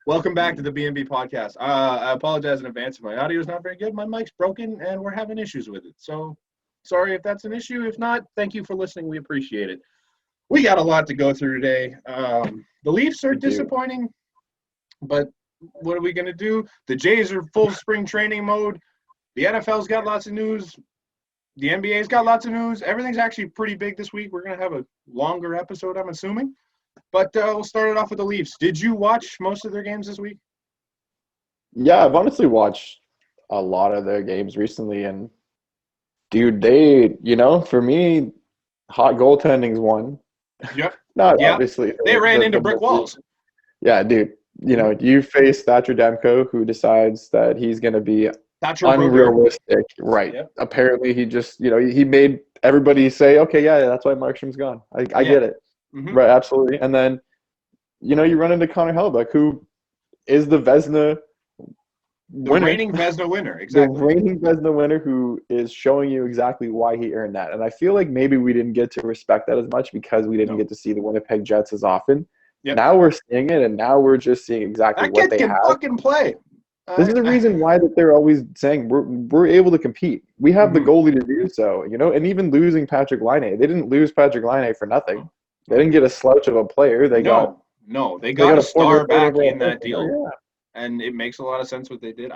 Welcome back to the BnB podcast. I apologize in advance if my audio is not very good. My mic's broken and we're having issues with it. So sorry if that's an issue. If not, thank you for listening. We appreciate it. We got a lot to go through today. The Leafs are disappointing, but what are we going to do? The Jays are full spring training mode. The NFL's got lots of news. The NBA's got lots of news. Everything's actually pretty big this week. We're going to have a longer episode, I'm assuming. But we'll start it off with the Leafs. Did you watch most of their games this week? Yeah, I've honestly watched a lot of their games recently. And, dude, they, for me, hot goaltending's one. Yep. Obviously. They ran into brick walls. Yeah, dude. You face Thatcher Demko, who decides that he's going to be unrealistic. Right. Yep. Apparently, he just, he made everybody say, okay, yeah, that's why Markstrom's gone. I get it. Mm-hmm. Right, absolutely. And then, you run into Connor Hellebuyck, who is the Vezina winner. The reigning Vezina winner, exactly. The reigning Vezina winner who is showing you exactly why he earned that. And I feel like maybe we didn't get to respect that as much because we didn't get to see the Winnipeg Jets as often. Yep. Now we're seeing it, and now we're just seeing exactly what they have. That kid can fucking play. This is the reason why that they're always saying we're able to compete. We have the goalie to do so, and even losing Patrick Laine. They didn't lose Patrick Laine for nothing. They didn't get a slouch of a player. They got a star back in that deal. Yeah. And it makes a lot of sense what they did.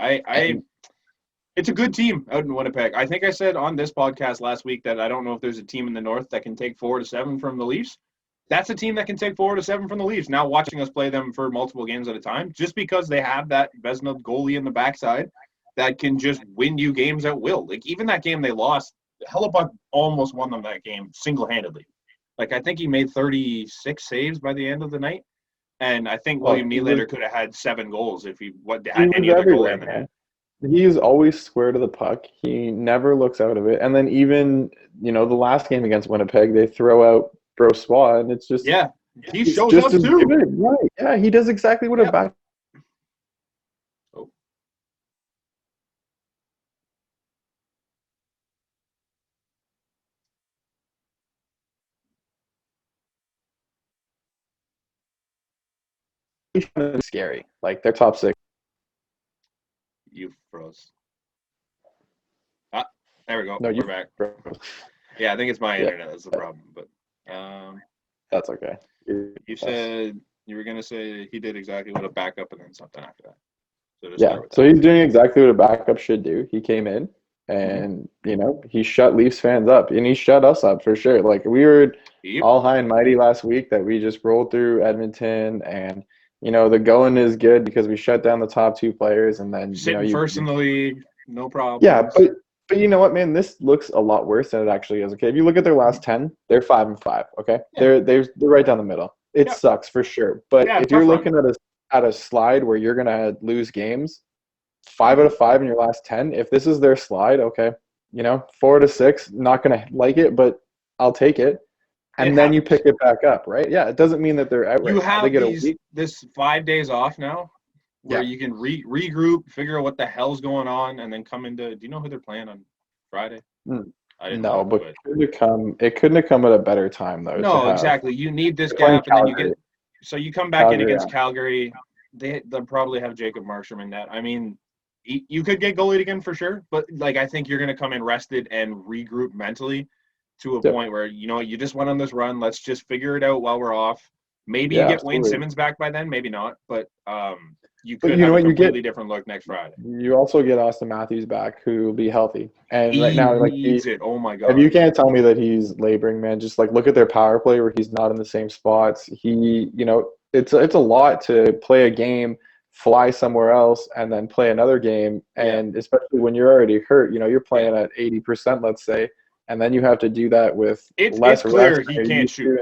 It's a good team out in Winnipeg. I think I said on this podcast last week that I don't know if there's a team in the North that can take 4 to 7 from the Leafs. That's a team that can take 4 to 7 from the Leafs. Now watching us play them for multiple games at a time, just because they have that Vezina goalie in the backside that can just win you games at will. Like even that game they lost, Hellebuyck almost won them that game single-handedly. Like, I think he made 36 saves by the end of the night. And I think William Nylander could have had 7 goals if he had any other goal in there. He is always square to the puck. He never looks out of it. And then even, the last game against Winnipeg, they throw out Brossoit, and it's just... Yeah, he shows up too. Right. Yeah, he does exactly what a back... Scary. Like, they're top 6. You froze. There we go. No, we're back. Yeah, I think it's my internet that's the problem. But that's okay. You said you were gonna say he did exactly what a backup and then something after that. So he's doing exactly what a backup should do. He came in and he shut Leafs fans up, and he shut us up for sure. Like we were all high and mighty last week that we just rolled through Edmonton and. The going is good because we shut down the top 2 players, and then first in the league, no problem. Yeah, but you know what, man? This looks a lot worse than it actually is. Okay, if you look at their last 10, they're 5-5. Okay, yeah. They're right down the middle. It sucks for sure. But if you're looking at a slide where you're gonna lose games, 5 out of 5 in your last 10. If this is their slide, okay, 4 to 6, not gonna like it, but I'll take it. And then you pick it back up, right? Yeah, it doesn't mean that they're out right now. They get this 5 days off now where you can regroup, figure out what the hell's going on, and then come into – do you know who they're playing on Friday? I didn't know, but it couldn't have come at a better time, though. No, exactly. You need this gap, and then you get – so you come back in against Calgary. They'll probably have Jacob Markstrom in net. I mean, you could get goalied again for sure, but, I think you're going to come in rested and regroup mentally – to a point where, you just went on this run. Let's just figure it out while we're off. Maybe you get Wayne Simmons back by then, maybe not. But you could have a completely different look next Friday. You also get Austin Matthews back, who will be healthy. And right now, oh my God. If you can't tell me that he's laboring, man, just look at their power play where he's not in the same spots. It's a lot to play a game, fly somewhere else, and then play another game. And especially when you're already hurt, you're playing at 80%, let's say. And then you have to do that with less. It's clear he can't shoot.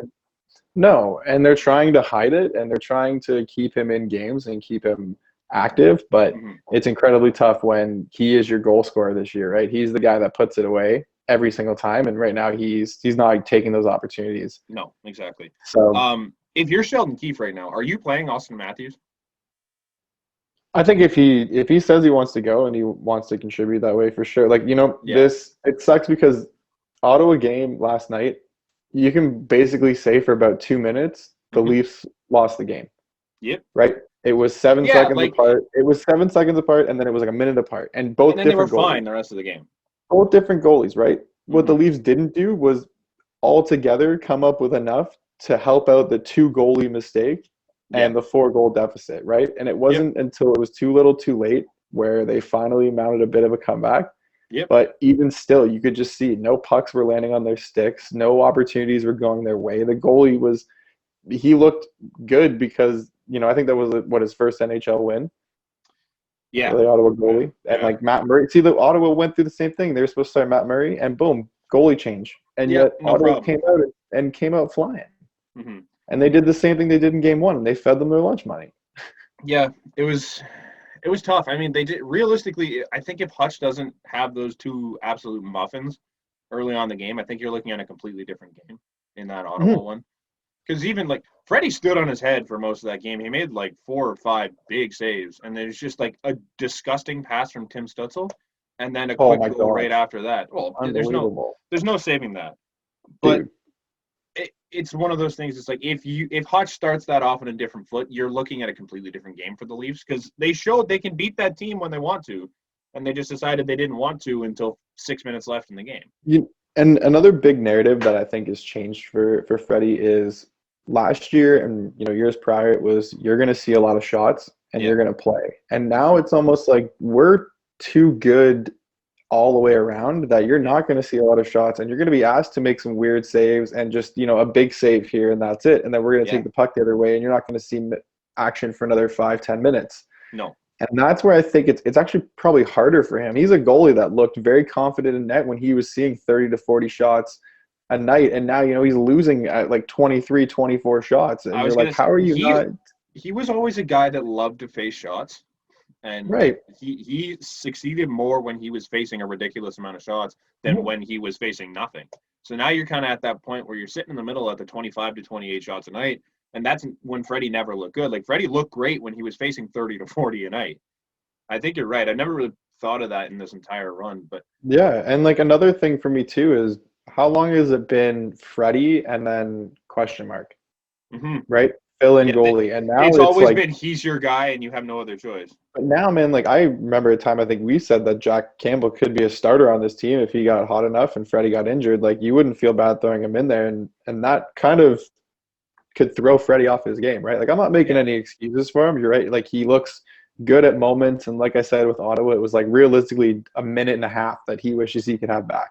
No, and they're trying to hide it, and they're trying to keep him in games and keep him active. But it's incredibly tough when he is your goal scorer this year, right? He's the guy that puts it away every single time, and right now he's not taking those opportunities. No, exactly. So, if you're Sheldon Keefe right now, are you playing Austin Matthews? I think if he says he wants to go and he wants to contribute that way, for sure. It sucks because Ottawa game last night, you can basically say for about 2 minutes, the Leafs lost the game. Yep. Right? It was 7 seconds apart. It was 7 seconds apart, and then it was like a minute apart, and both and then different they were goalies. fine the rest of the game. Both different goalies, right? What the Leafs didn't do was all together come up with enough to help out the 2 goalie mistake and the 4 goal deficit, right? And it wasn't until it was too little, too late where they finally mounted a bit of a comeback. But even still, you could just see no pucks were landing on their sticks, no opportunities were going their way. The goalie he looked good because, I think that was his first NHL win. Yeah. The Ottawa goalie. And like Matt Murray. See, the Ottawa went through the same thing. They were supposed to start Matt Murray, and boom, goalie change. And yet Ottawa came out flying. Mm-hmm. And they did the same thing they did in game 1. They fed them their lunch money. Yeah, it was tough. I mean, they did realistically. I think if Hutch doesn't have those 2 absolute muffins early on in the game, I think you're looking at a completely different game in that Ottawa one. Because even like Freddie stood on his head for most of that game. He made like 4 or 5 big saves, and there's just like a disgusting pass from Tim Stützle, and then a quick goal right after that. Well, there's no saving that. But it's one of those things. It's like if Hutch starts that off on a different foot, you're looking at a completely different game for the Leafs, because they showed they can beat that team when they want to, and they just decided they didn't want to until 6 minutes left in the game. And another big narrative that I think has changed for Freddie is last year and years prior, it was you're going to see a lot of shots and you're going to play. And now it's almost like we're too good all the way around that you're not going to see a lot of shots, and you're going to be asked to make some weird saves and just a big save here and that's it. And then we're going to take the puck the other way, and you're not going to see action for another 5-10 minutes. No. And that's where I think it's actually probably harder for him. He's a goalie that looked very confident in net when he was seeing 30 to 40 shots a night, and now he's losing at like 23, 24 shots, and you're like, how are you not? He was always a guy that loved to face shots, and he succeeded more when he was facing a ridiculous amount of shots than when he was facing nothing. So now you're kind of at that point where you're sitting in the middle at the 25 to 28 shots a night. And that's when Freddie never looked good. Like, Freddie looked great when he was facing 30 to 40 a night. I think you're right. I never really thought of that in this entire run. But yeah, and like another thing for me too is how long has it been Freddie and then question mark, right? Fill in goalie, and now it's always been he's your guy and you have no other choice. But now, man, like I remember a time I think we said that Jack Campbell could be a starter on this team if he got hot enough and Freddie got injured. Like, you wouldn't feel bad throwing him in there, and that kind of could throw Freddie off his game, right? Like, I'm not making any excuses for him. You're right. Like, he looks good at moments, and like I said with Ottawa, it was like realistically a minute and a half that he wishes he could have back,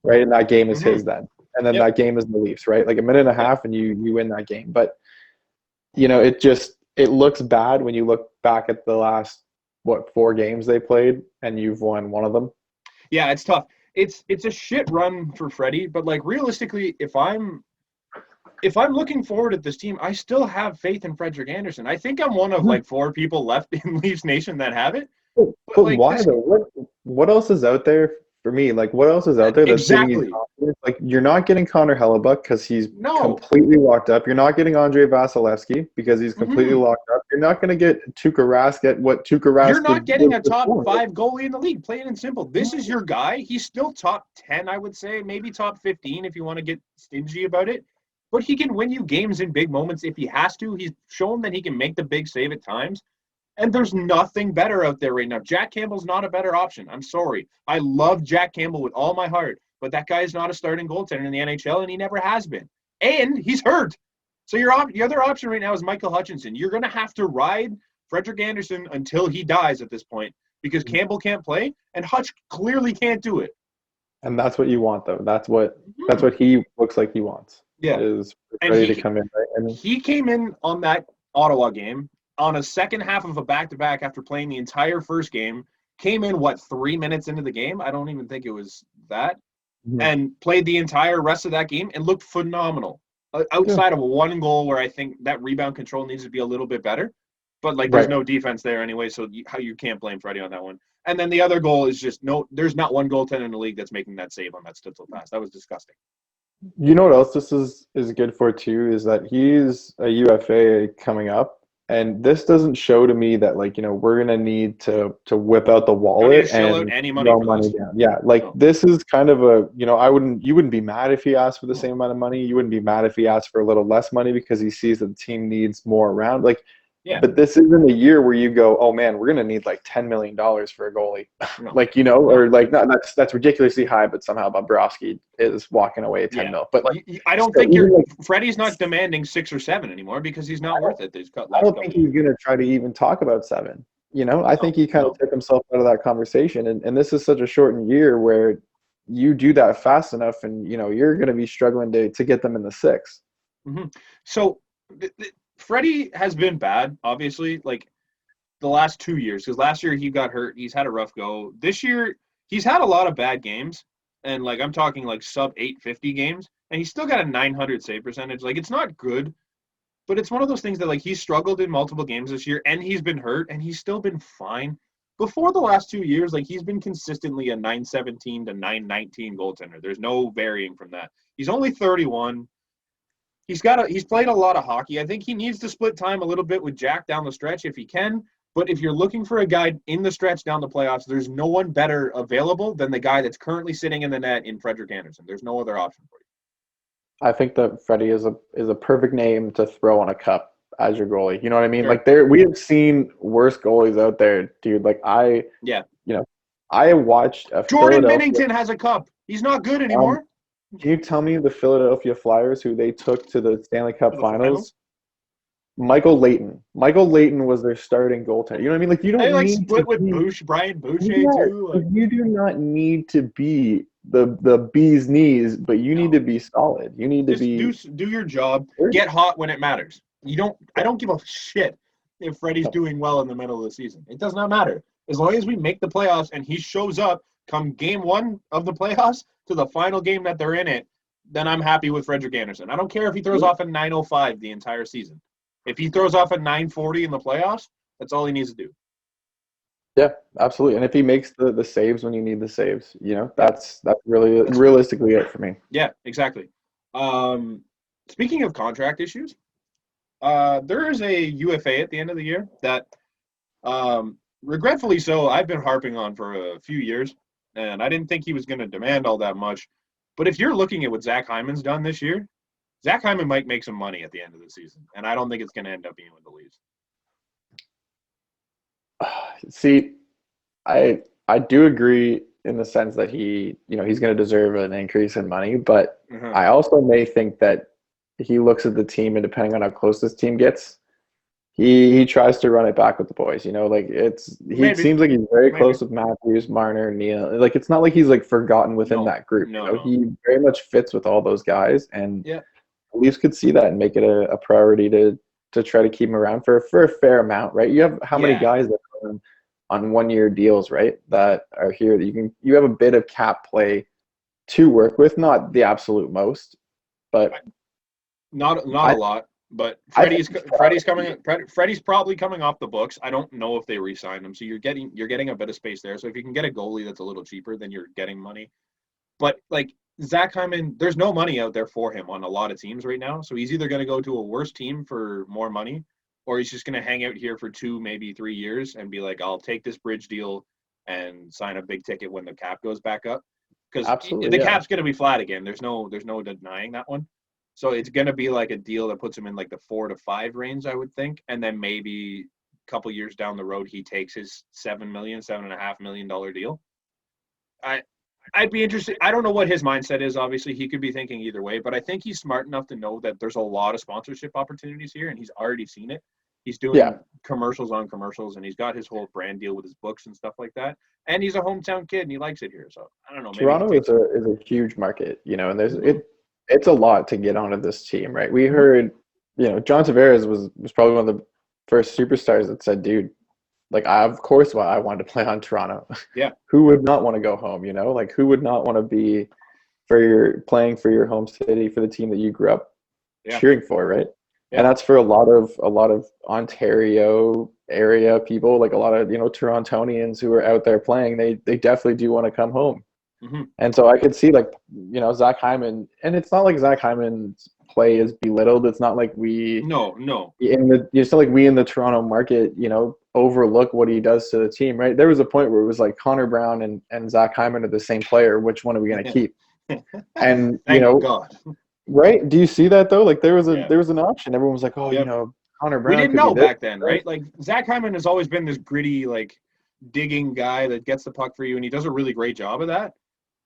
right? And that game is his then, and then that game is the Leafs, right? Like a minute and a half, and you win that game. But it looks bad when you look back at the last 4 games they played, and you've won one of them. Yeah, it's tough. It's a shit run for Freddie, but like realistically, if I'm looking forward at this team, I still have faith in Frederik Andersen. I think I'm one of like 4 people left in Leafs Nation that have it. But like, why though? What else is out there for me? Like, what else is out there that's giving you confidence? Like, you're not getting Connor Hellebuck because he's completely locked up. You're not getting Andrei Vasilevsky because he's completely locked up. You're not going to get Tuukka Rask at what Tuukka Rask. You're not getting a top 5 goalie in the league, plain and simple. This is your guy. He's still top 10, I would say, maybe top 15 if you want to get stingy about it. But he can win you games in big moments if he has to. He's shown that he can make the big save at times. And there's nothing better out there right now. Jack Campbell's not a better option. I'm sorry. I love Jack Campbell with all my heart. But that guy is not a starting goaltender in the NHL, and he never has been. And he's hurt. So your other option right now is Michael Hutchinson. You're going to have to ride Frederik Andersen until he dies at this point, because Campbell can't play, and Hutch clearly can't do it. And that's what you want, though. That's what he looks like he wants. Yeah, is ready to come in, right? And he came in on that Ottawa game on a second half of a back-to-back after playing the entire first game. Came in 3 minutes into the game? I don't even think it was that, and played the entire rest of that game and looked phenomenal. Outside of one goal where I think that rebound control needs to be a little bit better, but like there's no defense there anyway, so you can't blame Freddie on that one. And then the other goal is just there's not one goaltender in the league that's making that save on that Stützle pass. That was disgusting. You know what else this is good for too is that he's a UFA coming up, and this doesn't show to me that we're gonna need to whip out the wallet and any money down. Yeah, this is kind of a you wouldn't be mad if he asked for the same amount of money. You wouldn't be mad if he asked for a little less money because he sees that the team needs more around. Like, Yeah. But this isn't a year where you go, oh man, we're gonna need like $10 million for a goalie, No. like or like that's ridiculously high, but somehow Bobrovsky is walking away 10 mil. But like, I don't think Freddie's not demanding 6 or 7 anymore because he's not worth it. I don't think he's gonna try to even talk about 7. I think he kind of took himself out of that conversation, and this is such a shortened year where you do that fast enough, and you're gonna be struggling to get them in the 6. Mm-hmm. So. Freddie has been bad, obviously, like the last 2 years, because last year he got hurt. He's had a rough go. This year, he's had a lot of bad games, and like I'm talking like sub 850 games, and he's still got a 900 save percentage. Like it's not good, but it's one of those things that like he's struggled in multiple games this year, and he's been hurt, and he's still been fine. Before the last 2 years, like he's been consistently a 917 to 919 goaltender. There's no varying from that. He's only 31. He's played a lot of hockey. I think he needs to split time a little bit with Jack down the stretch if he can. But if you're looking for a guy in the stretch down the playoffs, there's no one better available than the guy that's currently sitting in the net in Frederik Andersen. There's no other option for you. I think that Freddie is a perfect name to throw on a cup as your goalie. You know what I mean? Sure. Like we have seen worse goalies out there, dude. Like I watched Jordan Binnington has a cup. He's not good anymore. Can you tell me the Philadelphia Flyers, who they took to the Stanley Cup Finals? Michael Lehtonen. Michael Lehtonen was their starting goaltender. You know what I mean? Like you don't they need split with Brian Boucher too. Like, you do not need to be the bee's knees, but you need to be solid. You need to do your job. Get hot when it matters. I don't give a shit if Freddie's doing well in the middle of the season. It does not matter. As long as we make the playoffs and he shows up come game 1 of the playoffs to the final game that they're in it, then I'm happy with Frederik Andersen. I don't care if he throws off a 905 the entire season. If he throws off a 940 in the playoffs, that's all he needs to do. Yeah, absolutely. And if he makes the saves when you need the saves, that's really realistically it for me. Yeah, exactly. Speaking of contract issues, there is a UFA at the end of the year that, regretfully so, I've been harping on for a few years. And I didn't think he was going to demand all that much. But if you're looking at what Zach Hyman's done this year, Zach Hyman might make some money at the end of the season. And I don't think it's going to end up being with the Leafs. See, I do agree in the sense that he's going to deserve an increase in money. But I also may think that he looks at the team, and depending on how close this team gets, he tries to run it back with the boys, like he seems like he's very close with Matthews, Marner, Neal. Like it's not like he's like forgotten within that group. He very much fits with all those guys, and the Leafs could see that and make it a priority to try to keep him around for a fair amount, right? You have how many guys that are on 1-year deals, right? That are here that you have a bit of cap play to work with, not the absolute most, but not a lot. But Freddie's probably coming off the books. I don't know if they re-signed him, so you're getting a bit of space there. So if you can get a goalie that's a little cheaper, then you're getting money. But like Zach Hyman, there's no money out there for him on a lot of teams right now. So he's either going to go to a worse team for more money, or he's just going to hang out here for 2, maybe 3 years and be like, I'll take this bridge deal and sign a big ticket when the cap goes back up. Because the cap's going to be flat again. There's no denying that one. So it's going to be like a deal that puts him in like the 4 to 5 range, I would think. And then maybe a couple years down the road, he takes his $7.5 million deal. I'd be interested. I don't know what his mindset is. Obviously, he could be thinking either way, but I think he's smart enough to know that there's a lot of sponsorship opportunities here, and he's already seen it. He's doing commercials on commercials, and he's got his whole brand deal with his books and stuff like that. And he's a hometown kid, and he likes it here. So I don't know. Toronto is a huge market, and it's a lot to get onto this team, right? We heard, John Tavares was probably one of the first superstars that said, dude, like, of course I wanted to play on Toronto. Yeah. Who would not want to go home, Like, who would not want to be playing for your home city, for the team that you grew up cheering for, right? Yeah. And that's for a lot of Ontario area people, like a lot of, Torontonians who are out there playing, they definitely do want to come home. Mm-hmm. And so I could see, like, Zach Hyman, and it's not like Zach Hyman's play is belittled. It's not like it's not like we in the Toronto market, overlook what he does to the team, right? There was a point where it was like Connor Brown and Zach Hyman are the same player. Which one are we going to keep? And God. Right? Do you see that though? Like there was an option. Everyone was like, Connor Brown. We didn't know back then, right? Like Zach Hyman has always been this gritty, like digging guy that gets the puck for you, and he does a really great job of that.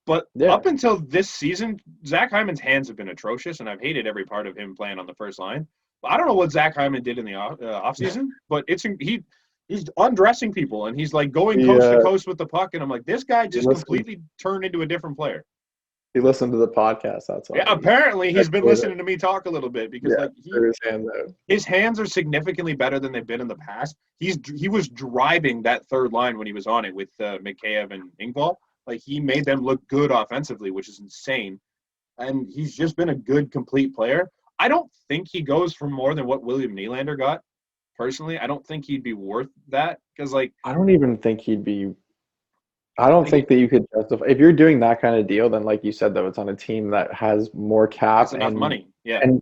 But up until this season, Zach Hyman's hands have been atrocious, and I've hated every part of him playing on the first line. I don't know what Zach Hyman did in the offseason, but he's undressing people, and he's like going coast to coast with the puck, and I'm like, this guy just completely turned into a different player. He listened to the podcast. That's why. Yeah, apparently he's been listening to me talk a little bit because his hands are significantly better than they've been in the past. He was driving that third line when he was on it with Mikheyev and Engvall. Like he made them look good offensively, which is insane. And he's just been a good, complete player. I don't think he goes for more than what William Nylander got. Personally, I don't think he'd be worth that because, like, I don't even think he'd be. I don't think that you could justify if you're doing that kind of deal. Then, like you said, though, it's on a team that has more cap and money, and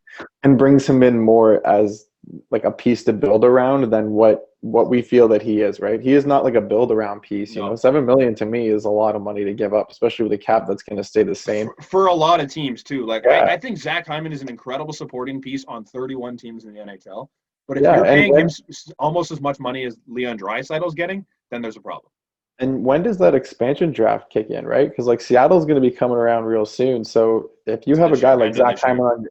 brings him in more as like a piece to build around than what we feel that he is. Right? He is not like a build around piece. You know, $7 million to me is a lot of money to give up, especially with a cap that's going to stay the same for a lot of teams too. Like I think Zach Hyman is an incredible supporting piece on 31 teams in the NHL. But if you're paying him almost as much money as Leon Draisaitl's getting, then there's a problem. And when does that expansion draft kick in, right? Because like Seattle's going to be coming around real soon. So if you have a guy like Zach Hyman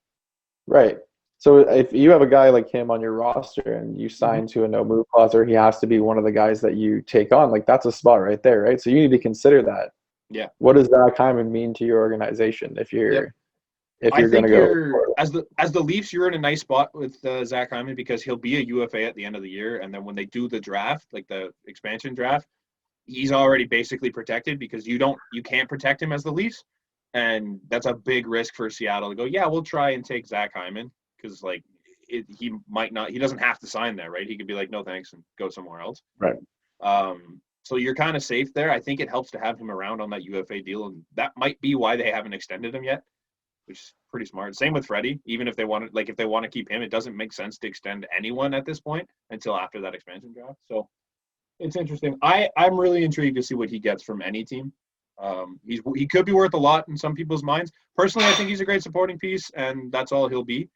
right. So if you have a guy like him on your roster and you sign to a no move clause, or he has to be one of the guys that you take on, like that's a spot right there, right? So you need to consider that. Yeah. What does Zach Hyman mean to your organization if you're going to go? As the Leafs, you're in a nice spot with Zach Hyman because he'll be a UFA at the end of the year, and then when they do the draft, like the expansion draft, he's already basically protected because you can't protect him as the Leafs, and that's a big risk for Seattle to go. Yeah, we'll try and take Zach Hyman because like he might not. He doesn't have to sign there, right? He could be like, no thanks, and go somewhere else. Right. So you're kind of safe there. I think it helps to have him around on that UFA deal, and that might be why they haven't extended him yet, which is pretty smart. Same with Freddie. Even if they want to keep him, it doesn't make sense to extend anyone at this point until after that expansion draft. So it's interesting. I'm really intrigued to see what he gets from any team. He could be worth a lot in some people's minds. Personally, I think he's a great supporting piece, and that's all he'll be.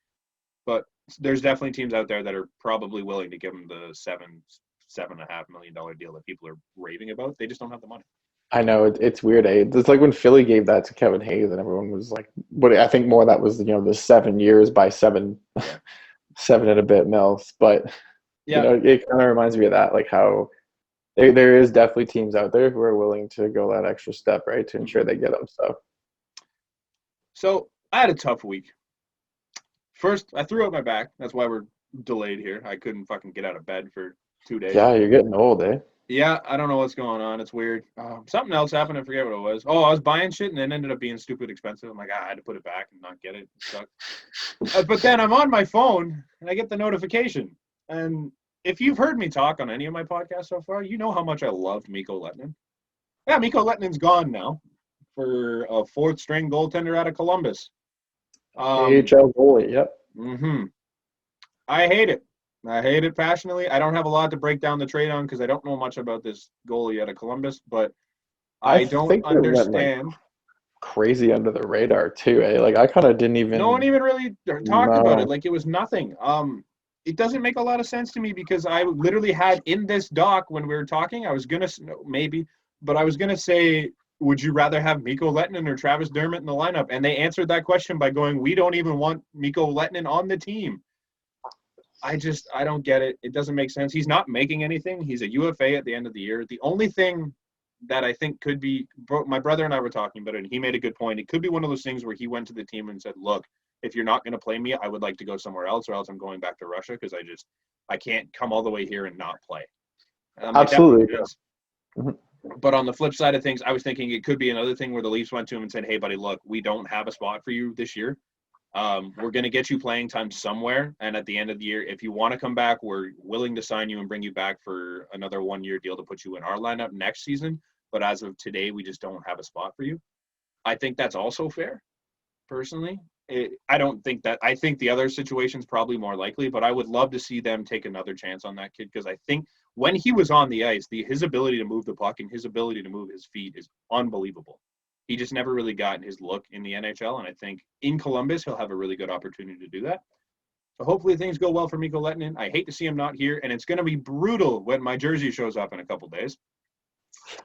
But there's definitely teams out there that are probably willing to give him the $7.5 million deal that people are raving about. They just don't have the money. I know it's weird. It's like when Philly gave that to Kevin Hayes, and everyone was like, "But I think more of that was the 7 years by seven and a bit mils." But it kind of reminds me of that, like how there is definitely teams out there who are willing to go that extra step, right, to ensure they get them. So I had a tough week. First, I threw out my back. That's why we're delayed here. I couldn't fucking get out of bed for 2 days. Yeah, you're getting old, eh? Yeah, I don't know what's going on. It's weird. Something else happened. I forget what it was. Oh, I was buying shit and it ended up being stupid expensive. I'm like, I had to put it back and not get it. It sucked. But then I'm on my phone and I get the notification. And if you've heard me talk on any of my podcasts so far, you know how much I loved Mikko Lehtonen. Yeah, Mikko Lehtonen's gone now for a fourth-string goaltender out of Columbus. AHL goalie, yep. I hate it. I hate it passionately. I don't have a lot to break down the trade on because I don't know much about this goalie out of Columbus, but I don't understand. Like crazy under the radar too, eh? Like I kind of didn't even. No one even really talked about it. Like it was nothing. It doesn't make a lot of sense to me because I literally had in this doc when we were talking, I was gonna say, would you rather have Mikko Lehtonen or Travis Dermott in the lineup? And they answered that question by going, we don't even want Mikko Lehtonen on the team. I don't get it. It doesn't make sense. He's not making anything. He's a UFA at the end of the year. The only thing that I think could be, my brother and I were talking about it, and he made a good point. It could be one of those things where he went to the team and said, look, if you're not going to play me, I would like to go somewhere else, or else I'm going back to Russia because I can't come all the way here and not play. Absolutely. But on the flip side of things, I was thinking it could be another thing where the Leafs went to him and said, hey, buddy, look, we don't have a spot for you this year. We're going to get you playing time somewhere. And at the end of the year, if you want to come back, we're willing to sign you and bring you back for another 1-year deal to put you in our lineup next season. But as of today, we just don't have a spot for you. I think that's also fair, personally. I think the other situation's probably more likely, but I would love to see them take another chance on that kid because I think when he was on the ice, his ability to move the puck and his ability to move his feet is unbelievable. He just never really got his look in the NHL, and I think in Columbus he'll have a really good opportunity to do that. So hopefully things go well for Mikko Lehtonen. I hate to see him not here, and it's going to be brutal when my jersey shows up in a couple days.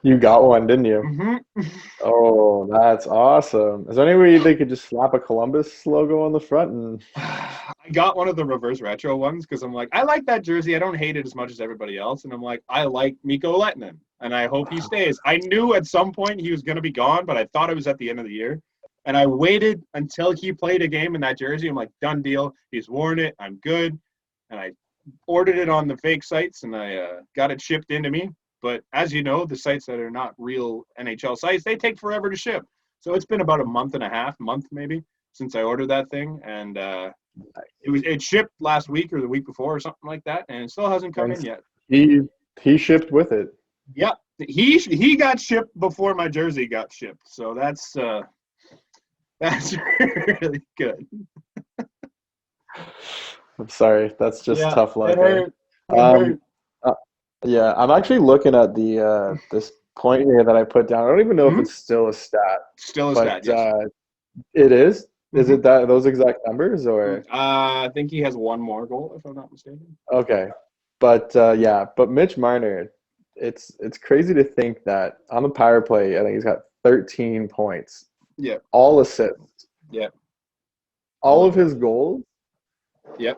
You got one, didn't you? Mm-hmm. Oh, that's awesome. Is there any way they could just slap a Columbus logo on the front? And I got one of the reverse retro ones because I'm like, I like that jersey. I don't hate it as much as everybody else. And I'm like, I like Mikko Lehtonen, and I hope he stays. I knew at some point he was going to be gone, but I thought it was at the end of the year. And I waited until he played a game in that jersey. I'm like, done deal. He's worn it. I'm good. And I ordered it on the fake sites, and I got it shipped into me. But as you know, the sites that are not real NHL sites, they take forever to ship. So it's been about a month maybe, since I ordered that thing. And it shipped last week or the week before or something like that, and it still hasn't come in yet. He shipped with it. Yep. He got shipped before my jersey got shipped. So that's really good. I'm sorry. That's just tough luck. Yeah, I'm actually looking at the this point here that I put down. I don't even know if it's still a stat. Still a stat, yes. It is? Is it those exact numbers, or? I think he has one more goal, if I'm not mistaken. Okay. But Mitch Marner, it's crazy to think that on the power play, I think he's got 13 points. Yeah. All assists. Yeah. All of his goals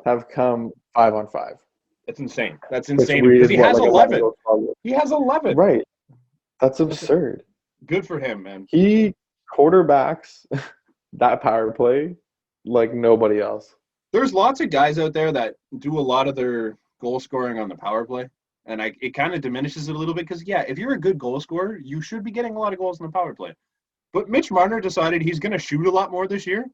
have come 5-on-5. That's insane. That's insane because he has 11. He has 11. Right. That's absurd. Good for him, man. He quarterbacks that power play like nobody else. There's lots of guys out there that do a lot of their goal scoring on the power play, and it kind of diminishes it a little bit because, if you're a good goal scorer, you should be getting a lot of goals on the power play. But Mitch Marner decided he's going to shoot a lot more this year,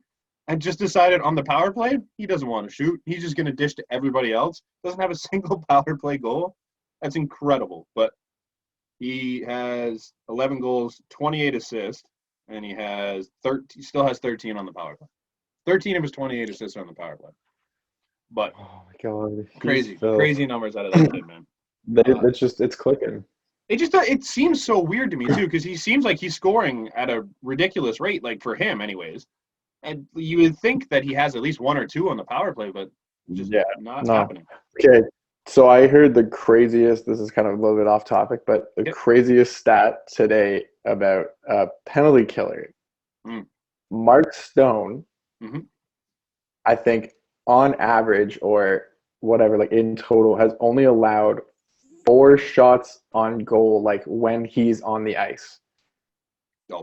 and just decided on the power play, he doesn't want to shoot. He's just going to dish to everybody else. Doesn't have a single power play goal. That's incredible. But he has 11 goals, 28 assists, and he still has 13 on the power play. 13 of his 28 assists are on the power play. But oh my god, crazy numbers out of that kid, man. It's clicking. It seems so weird to me too, because he seems like he's scoring at a ridiculous rate, like for him, anyways. And you would think that he has at least one or two on the power play, but just not happening. Okay, so I heard the craziest. This is kind of a little bit off topic, but the craziest stat today about a penalty killer. Mark Stone, I think on average or whatever, like in total, has only allowed 4 shots on goal, like when he's on the ice.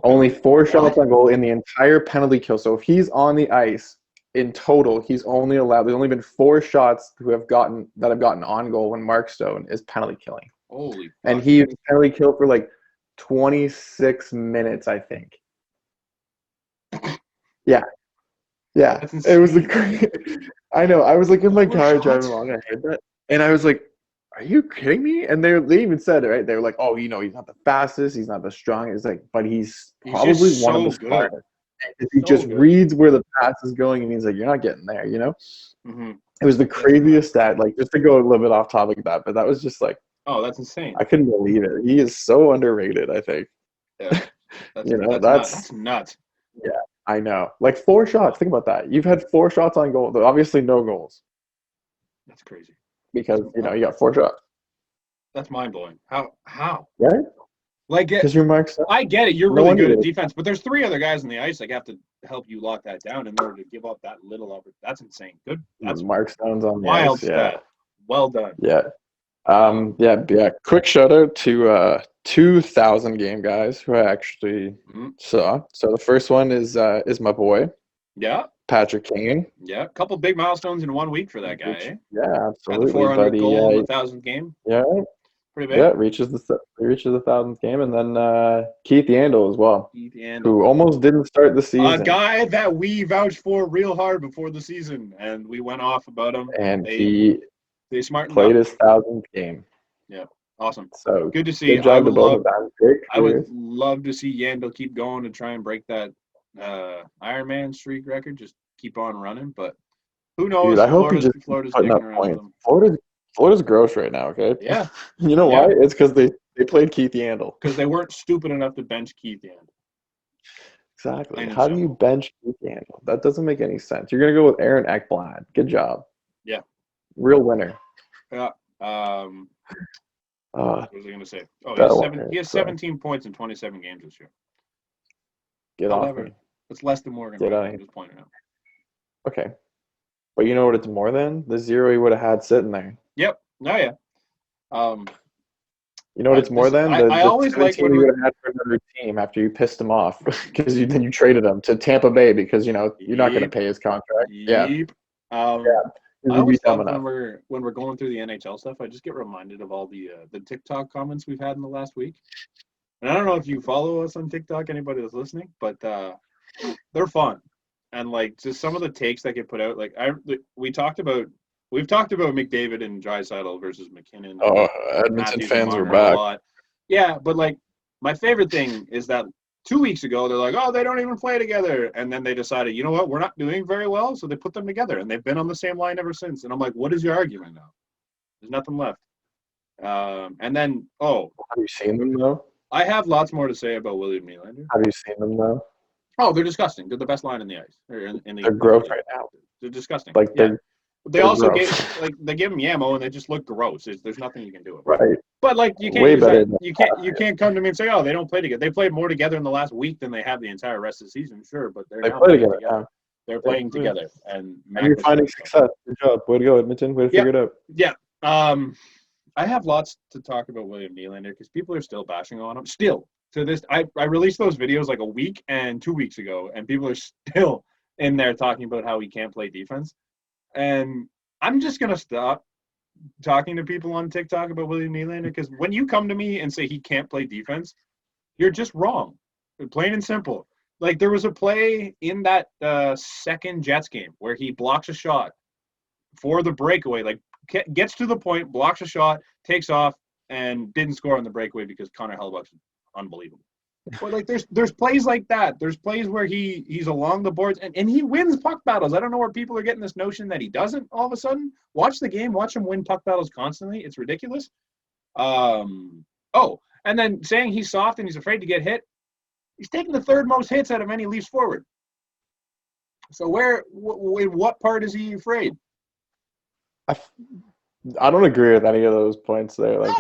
Only 4 shots on goal in the entire penalty kill. So if he's on the ice in total, there's only been 4 shots that have gotten on goal when Mark Stone is penalty killing. Holy! And he penalty killed for like 26 minutes, I think. Yeah. It was I know. I was like in my car driving along. I heard that, and I was like, "Are you kidding me?" And they even said it, right? They were like, "Oh, he's not the fastest, he's not the strongest, but he's probably one of the smartest. He just reads where the pass is going, and he's like, you're not getting there, you know." It was the craziest stat. Like, just to go a little bit off topic of that, but that was just like, oh, that's insane. I couldn't believe it. He is so underrated, I think. Yeah, that's nuts. Yeah, I know. Like 4 shots. Think about that. You've had 4 shots on goal. Obviously, no goals. That's crazy. Because you got 4 shots. That's mind blowing. How? Right? Like, because you're Mark Stone. I get it. You're really good at defense, but there's 3 other guys on the ice that have to help you lock that down in order to give up that little of it. That's insane. Good. That's Mark Stone's on the wild ice. Stat. Well done. Yeah. Quick shout out to 2,000 game guys who I actually saw. So the first one is my boy. Yeah. Patrick Kane. Yeah. A couple big milestones in 1 week for that guy. Yeah, absolutely. Got the 400 goal in the 1,000th game. Yeah. Pretty big. Yeah, reaches the 1,000th game, and then Keith Yandle as well. Keith Yandle, who almost didn't start the season. A guy that we vouched for real hard before the season, and we went off about him. And they played his 1,000th game. Yeah, awesome. So good to see. Good job to both of them. I would love to see Yandle keep going and try and break that Ironman streak record. Just keep on running, but who knows? Dude, I hope he just Florida's putting up points. Florida's gross right now, okay? Yeah. You know why? It's because they played Keith Yandle. Because they weren't stupid enough to bench Keith Yandle. Exactly. How do you bench Keith Yandle? That doesn't make any sense. You're going to go with Aaron Ekblad. Good job. Yeah. Real winner. Yeah. What was I going to say? Oh, he has 17 points in 27 games this year. Get off me. It's less than Morgan. I'm just pointing out. Okay. But you know what it's more than? The 0 he would have had sitting there. Yep. Oh, yeah. You know what it's more than? I always like when you would have had for another team after you pissed him off because then you traded him to Tampa Bay because you're not going to pay his contract. Yep. I always love when we're going through the NHL stuff. I just get reminded of all the TikTok comments we've had in the last week. And I don't know if you follow us on TikTok, anybody that's listening, but they're fun. And like just some of the takes that get put out, like we've talked about McDavid and Draisaitl versus McKinnon. Oh, Edmonton fans are back. Yeah, but like my favorite thing is that 2 weeks ago they're like, oh, they don't even play together, and then they decided, you know what, we're not doing very well, so they put them together, and they've been on the same line ever since. And I'm like, what is your argument now? There's nothing left. And then have you seen them though? I have lots more to say about William Nylander. Have you seen them though? Oh, they're disgusting. They're the best line in the ice. They're gross right now. They're disgusting. Like they also give them Yamo and they just look gross. There's nothing you can do about it. Right. But like you can't you can't come to me and say, oh, they don't play together. They played more together in the last week than they have the entire rest of the season. Sure, but they play together. Yeah. They're playing together, and you're finding success. Good job. Way to go, Edmonton. Way to figure it out. Yeah. I have lots to talk about William Nylander because people are still bashing on him. Still to this, I released those videos like a week and 2 weeks ago, and people are still in there talking about how he can't play defense. And I'm just gonna stop talking to people on TikTok about William Nylander because when you come to me and say he can't play defense, you're just wrong. Plain and simple. Like there was a play in that second Jets game where he blocks a shot for the breakaway, like gets to the point, blocks a shot, takes off, and didn't score on the breakaway because Connor Hellebuyck's unbelievable. But like there's plays like that. There's plays where he's along the boards and he wins puck battles. I don't know where people are getting this notion that he doesn't all of a sudden. Watch the game, watch him win puck battles constantly. It's ridiculous. And then saying he's soft and he's afraid to get hit. He's taking the third most hits out of any Leafs forward. So in what part is he afraid? I don't agree with any of those points there. Like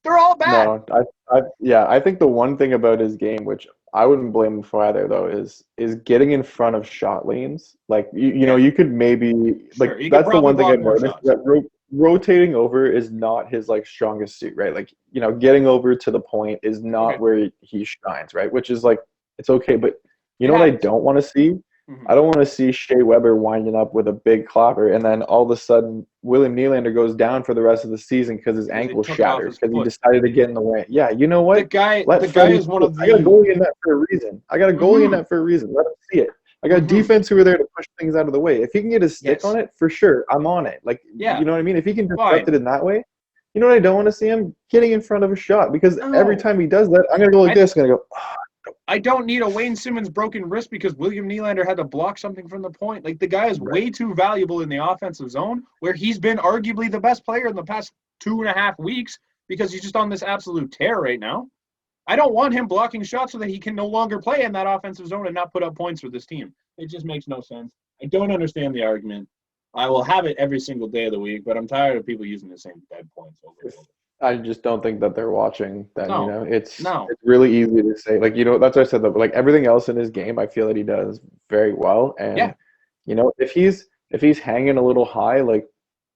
they're all bad. No, I think the one thing about his game, which I wouldn't blame him for either, though, is getting in front of shot lanes. Like you know, you could maybe that's the one thing I noticed that rotating over is not his like strongest suit, right? Like you know, getting over to the point is not where he shines, right? Which is like it's okay, but you know what I don't want to see. Mm-hmm. I don't want to see Shea Weber winding up with a big clapper, and then all of a sudden William Nylander goes down for the rest of the season because his ankle shatters because he decided to get in the way. Yeah, you know what? The guy is one of the. I got a goalie in that for a reason. Let him see it. I got defense who are there to push things out of the way. If he can get his stick on it, for sure, I'm on it. Like, you know what I mean? If he can disrupt it in that way, you know what I don't want to see him getting in front of a shot because every time he does that, I'm gonna go like this. I'm gonna go. I don't need a Wayne Simmons broken wrist because William Nylander had to block something from the point. Like the guy is way too valuable in the offensive zone where he's been arguably the best player in the past 2.5 weeks because he's just on this absolute tear right now. I don't want him blocking shots so that he can no longer play in that offensive zone and not put up points for this team. It just makes no sense. I don't understand the argument. I will have it every single day of the week, but I'm tired of people using the same dead points over and over. I just don't think that they're watching. Then you know, it's really easy to say. Like you know, that's what I said. Though, like everything else in his game, I feel that he does very well. And you know, if he's hanging a little high, like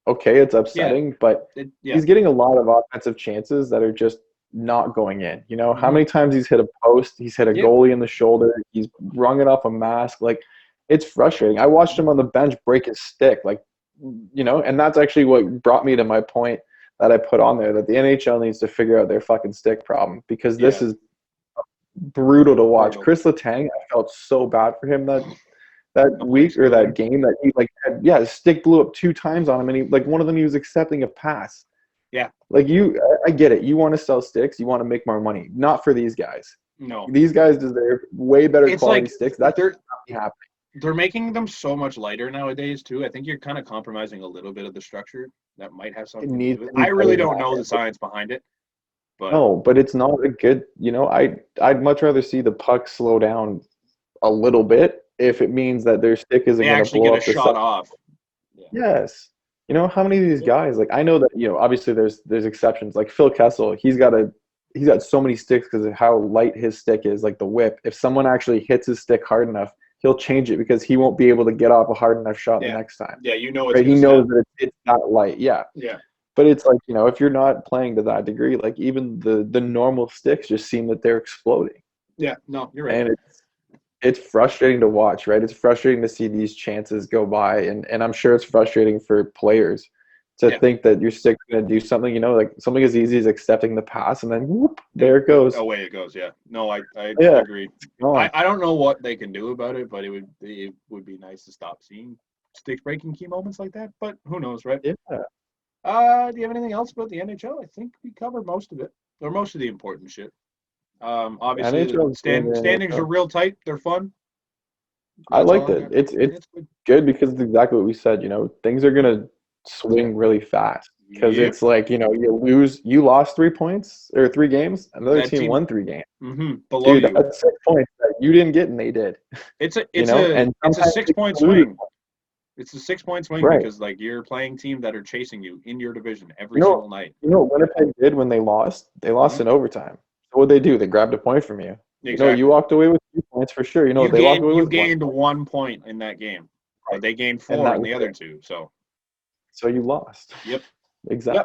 okay, it's upsetting, but he's getting a lot of offensive chances that are just not going in. You know, how many times he's hit a post, he's hit a goalie in the shoulder, he's rung it off a mask. Like it's frustrating. I watched him on the bench break his stick. Like you know, and that's actually what brought me to my point that I put on there, that the NHL needs to figure out their fucking stick problem because this is brutal to watch. Chris Letang, I felt so bad for him that week or that game that he his stick blew up 2 times on him and he one of them he was accepting a pass. Yeah. Like I get it. You want to sell sticks, you want to make more money. Not for these guys. No. These guys deserve way better quality sticks. That's not happening. They're making them so much lighter nowadays, too. I think you're kind of compromising a little bit of the structure. That might have something to do with it. I really don't know the science behind it. But no, but it's not a good, you know, I'd much rather see the puck slow down a little bit if it means that their stick isn't going to blow up. They actually get a shot off. Yeah. Yes. You know how many of these guys? Like I know that obviously there's exceptions. Like Phil Kessel, he's got so many sticks because of how light his stick is. Like the whip, if someone actually hits his stick hard enough, he'll change it because he won't be able to get off a hard enough shot the next time. Yeah, it's right. He knows that it's not light. Yeah. Yeah. But it's like if you're not playing to that degree, like even the normal sticks just seem that they're exploding. Yeah. No, you're right. And it's frustrating to watch, right? It's frustrating to see these chances go by, and I'm sure it's frustrating for players to think that your stick's going to do something, like something as easy as accepting the pass, and then whoop, there it goes. Away it goes, yeah. No, I agree. I don't know what they can do about it, but it would be nice to stop seeing stick breaking key moments like that, but who knows, right? Yeah. Do you have anything else about the NHL? I think we covered most of it, or most of the important shit. Obviously, the standings are real tight. They're fun. I liked it. It's good because it's exactly what we said. Things are gonna swing really fast because it's like you lost 3 points or 3 games. Another team won 3 games. Mm-hmm. Below Dude, that's 6 points that you didn't get and they did. It's a 6-point swing. It's a 6-point swing because you're playing teams that are chasing you in your division every single night. You know what Winnipeg did when they lost? They lost in overtime. So what did they do? They grabbed a point from you. Exactly. You walked away with 2 points for sure. You gained 1 point in that game, but they gained 4 in the other 2. So you lost. Yep. Exactly.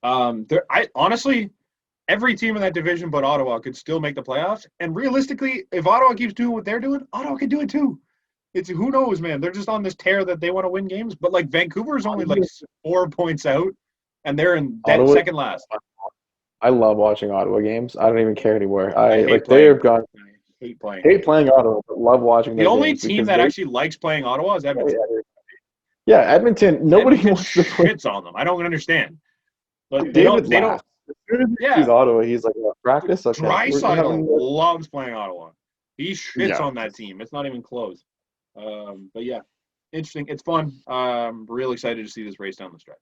Yep. Honestly, every team in that division but Ottawa could still make the playoffs. And realistically, if Ottawa keeps doing what they're doing, Ottawa could do it too. It's who knows, man. They're just on this tear that they want to win games. But Vancouver is only 4 points out, and they're in second last. I love watching Ottawa games. I don't even care anymore. I hate playing Ottawa, but love watching them. The only team that actually likes playing Ottawa is Edmonton. Yeah, Edmonton. Nobody wants to play. Shits on them. I don't understand. But they don't. As soon as he sees Ottawa, he's like, practice. Okay. Draisaitl loves playing Ottawa. He shits on that team. It's not even close. But yeah, interesting. It's fun. Real excited to see this race down the stretch.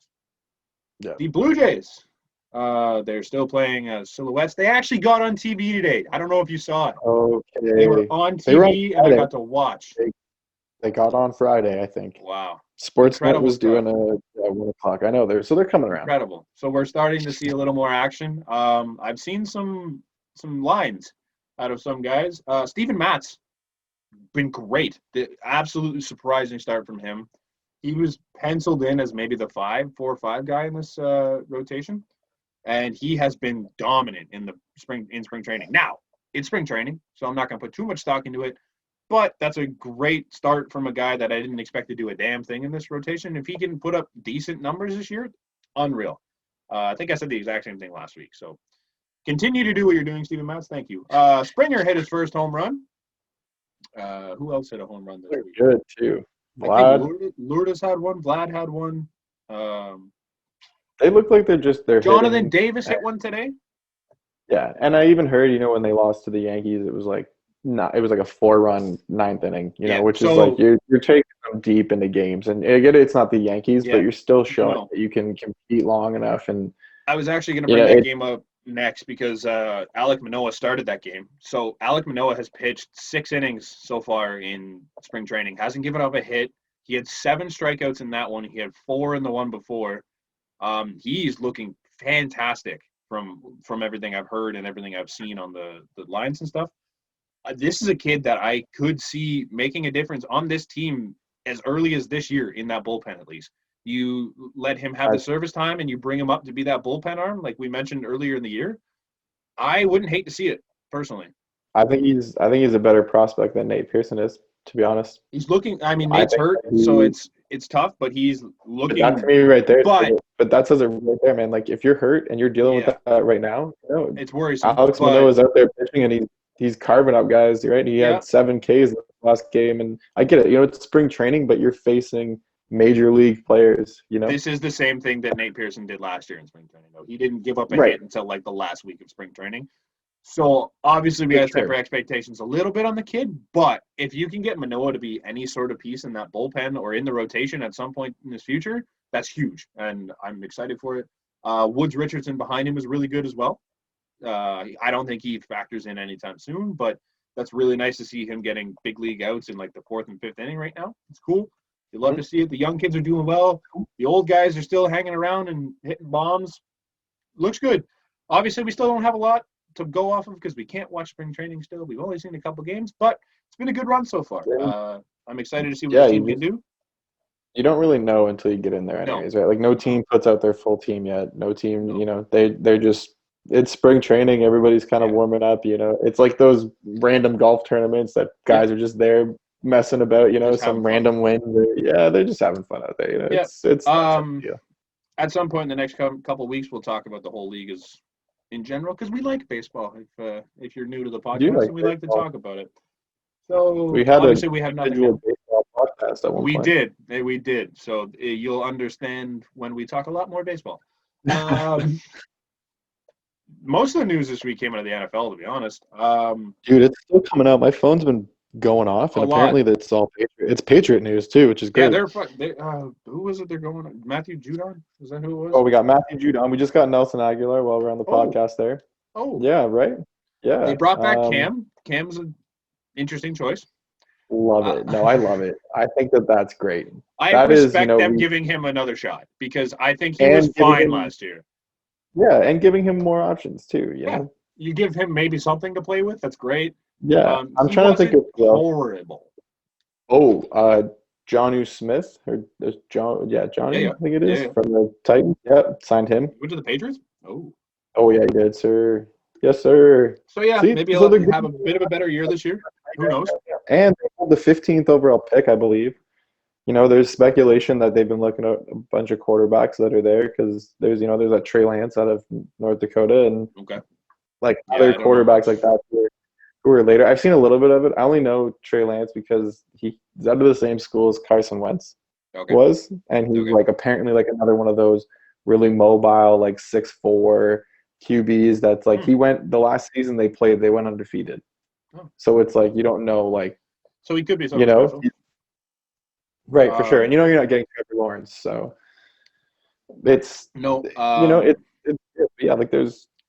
Yeah. The Blue Jays. They're still playing Silhouettes. They actually got on TV today. I don't know if you saw it. Okay. They were on TV and I got to watch. They got on Friday, I think. Wow. Sportsnet was doing a 1 o'clock. I know they're coming around. Incredible. So we're starting to see a little more action. I've seen some lines out of some guys. Steven Matz been great. The absolutely surprising start from him. He was penciled in as maybe the 4 or 5 guy in this rotation, and he has been dominant in spring training. Now it's spring training, so I'm not going to put too much stock into it. But that's a great start from a guy that I didn't expect to do a damn thing in this rotation. If he can put up decent numbers this year, unreal. I think I said the exact same thing last week. So continue to do what you're doing, Steven Matz. Thank you. Springer hit his first home run. Who else hit a home run this week? Good, too. I think Lourdes had one. Vlad had one. They look like they're Jonathan hitting. Davis hit one today. Yeah, and I even heard, when they lost to the Yankees, it was like a 4-run 9th inning, which is like you're taking them deep into games. And I get it, it's not the Yankees, but you're still showing that you can compete long enough. And I was actually going to bring that game up next because Alek Manoah started that game. So Alek Manoah has pitched 6 innings so far in spring training. Hasn't given up a hit. He had 7 strikeouts in that one. He had 4 in the one before. He's looking fantastic from everything I've heard and everything I've seen on the lines and stuff. This is a kid that I could see making a difference on this team as early as this year in that bullpen at least. You let him have the service time and you bring him up to be that bullpen arm like we mentioned earlier in the year. I wouldn't hate to see it, personally. I think he's a better prospect than Nate Pearson is, to be honest. He's looking – Nate's hurt, so it's tough, but he's looking – That's me right there. But that says it right there, man. Like, if you're hurt and you're dealing with that right now, it's worrisome. Alex Manoah is out there pitching and he's carving up guys, right? He had 7 Ks in the last game, and I get it. It's spring training, but you're facing major league players. This is the same thing that Nate Pearson did last year in spring training. Though he didn't give up a hit until the last week of spring training. So obviously we got to temper expectations a little bit on the kid. But if you can get Manoah to be any sort of piece in that bullpen or in the rotation at some point in his future, that's huge, and I'm excited for it. Woods Richardson behind him is really good as well. I don't think he factors in anytime soon, but that's really nice to see him getting big league outs in the 4th and 5th inning right now. It's cool. You love to see it. The young kids are doing well. The old guys are still hanging around and hitting bombs. Looks good. Obviously, we still don't have a lot to go off of because we can't watch spring training still. We've only seen a couple games, but it's been a good run so far. I'm excited to see what this team can do. You don't really know until you get in there anyways, right? Like, no team puts out their full team yet. No team, they're just – it's spring training. Everybody's kind of warming up, It's like those random golf tournaments that guys are just there messing about, some random win. They're just having fun out there, It's at some point in the next couple of weeks, we'll talk about the whole league in general because we like baseball. If you're new to the podcast, we like to talk about it. So we have nothing. Baseball podcast at one point. We did. So you'll understand when we talk a lot more baseball. Most of the news this week came out of the NFL, to be honest. Dude, it's still coming out. My phone's been going off, and apparently that's all Patriot news too, which is great. Yeah, who was it? They're going on? Matthew Judon? Is that who it was? Oh, we got Matthew Judon. We just got Nelson Aguilar while we're on the podcast there. Oh, yeah, right. Yeah, they brought back Cam. Cam's an interesting choice. Love it. No, I love it. I think that's great. I respect them giving him another shot because I think he was fine last year. Yeah, and giving him more options too. know? You give him maybe something to play with. That's great. Yeah, I'm trying to think of horrible. Jonnu Smith or Johnny. I think it is from the Titans. Yeah, signed him. Went to the Patriots. Oh yeah, he did, sir. Yes, sir. So maybe he'll have a bit of a better year this year. Who knows? And they hold the 15th overall pick, I believe. There's speculation that they've been looking at a bunch of quarterbacks that are there because there's that Trey Lance out of North Dakota and other quarterbacks like that who are later. I've seen a little bit of it. I only know Trey Lance because he's out of the same school as Carson Wentz was, and he's apparently another one of those really mobile 6'4" QBs that's he went the last season they went undefeated. So it's you don't know so he could be something special. Right, for sure. And you're not getting Trevor Lawrence, so it's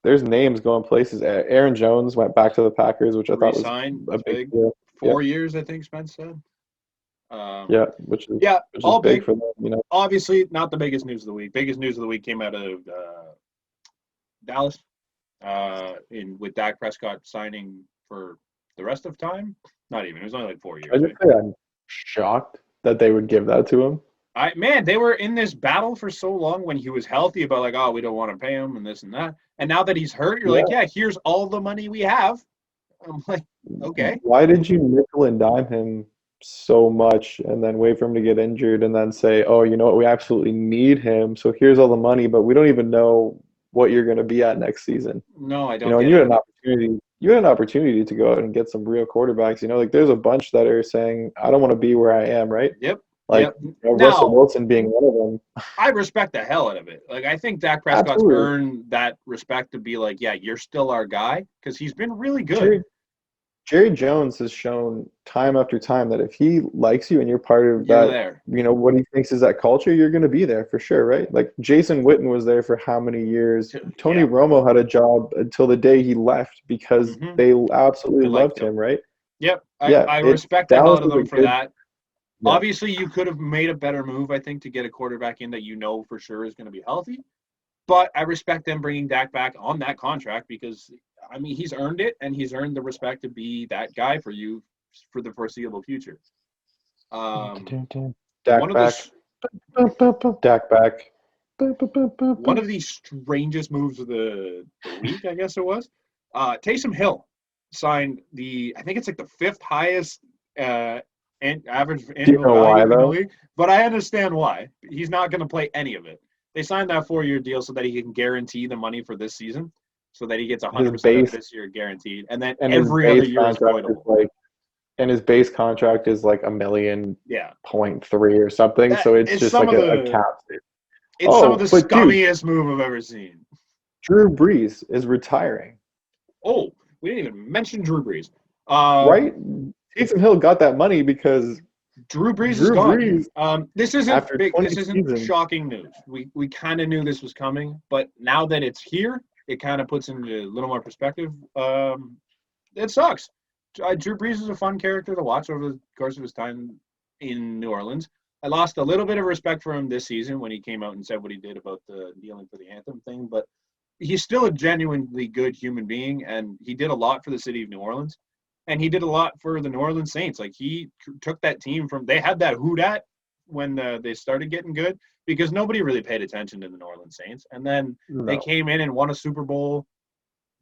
there's names going places. Aaron Jones went back to the Packers, which I thought was a big deal. 4 years, I think Spence said. Which is all big for them. Obviously, not the biggest news of the week. Biggest news of the week came out of Dallas, with Dak Prescott signing for the rest of time. Not even. It was only 4 years. I'm shocked that they would give that to him. They were in this battle for so long when he was healthy about we don't want to pay him and this and that. And now that he's hurt, you're here's all the money we have. I'm okay. Why did you nickel and dime him so much and then wait for him to get injured and then say, oh, you know what, we absolutely need him, so here's all the money, but we don't even know what you're going to be at next season? No, I don't. And you had an opportunity to go out and get some real quarterbacks. There's a bunch that are saying, I don't want to be where I am, right? Yep. Russell Wilson being one of them. I respect the hell out of it. I think Dak Prescott's earned that respect to be you're still our guy because he's been really good. Jerry Jones has shown time after time that if he likes you and you're part of that, what he thinks is that culture, you're going to be there for sure, right? Jason Witten was there for how many years? Tony Romo had a job until the day he left because they absolutely loved him, right? Yep. I respect the hell out of them for that. Yeah. Obviously, you could have made a better move, I think, to get a quarterback in that for sure is going to be healthy. But I respect them bringing Dak back on that contract because, he's earned it, and he's earned the respect to be that guy for you for the foreseeable future. Dak back. One of the strangest moves of the week, I guess it was, Taysom Hill signed I think it's the fifth highest average annual value in the league, but I understand why. He's not going to play any of it. They signed that 4-year deal so that he can guarantee the money for this season, so that he gets 100% of this year guaranteed, and then every other year is voidable. And his base contract is $1.3 million or something. So it's just a cap. It's some of the scummiest move I've ever seen. Drew Brees is retiring. Oh, we didn't even mention Drew Brees. Right? Taysom Hill got that money because Drew Brees is gone. This isn't big. This isn't shocking news. We kind of knew this was coming, but now that it's here, it kind of puts into a little more perspective. It sucks. Drew Brees is a fun character to watch over the course of his time in New Orleans. I lost a little bit of respect for him this season when he came out and said what he did about the kneeling for the anthem thing, but he's still a genuinely good human being, and he did a lot for the city of New Orleans, and he did a lot for the New Orleans Saints. Like, he took that team from – they had that who dat when they started getting good because nobody really paid attention to the New Orleans Saints, and then they came in and won a Super Bowl.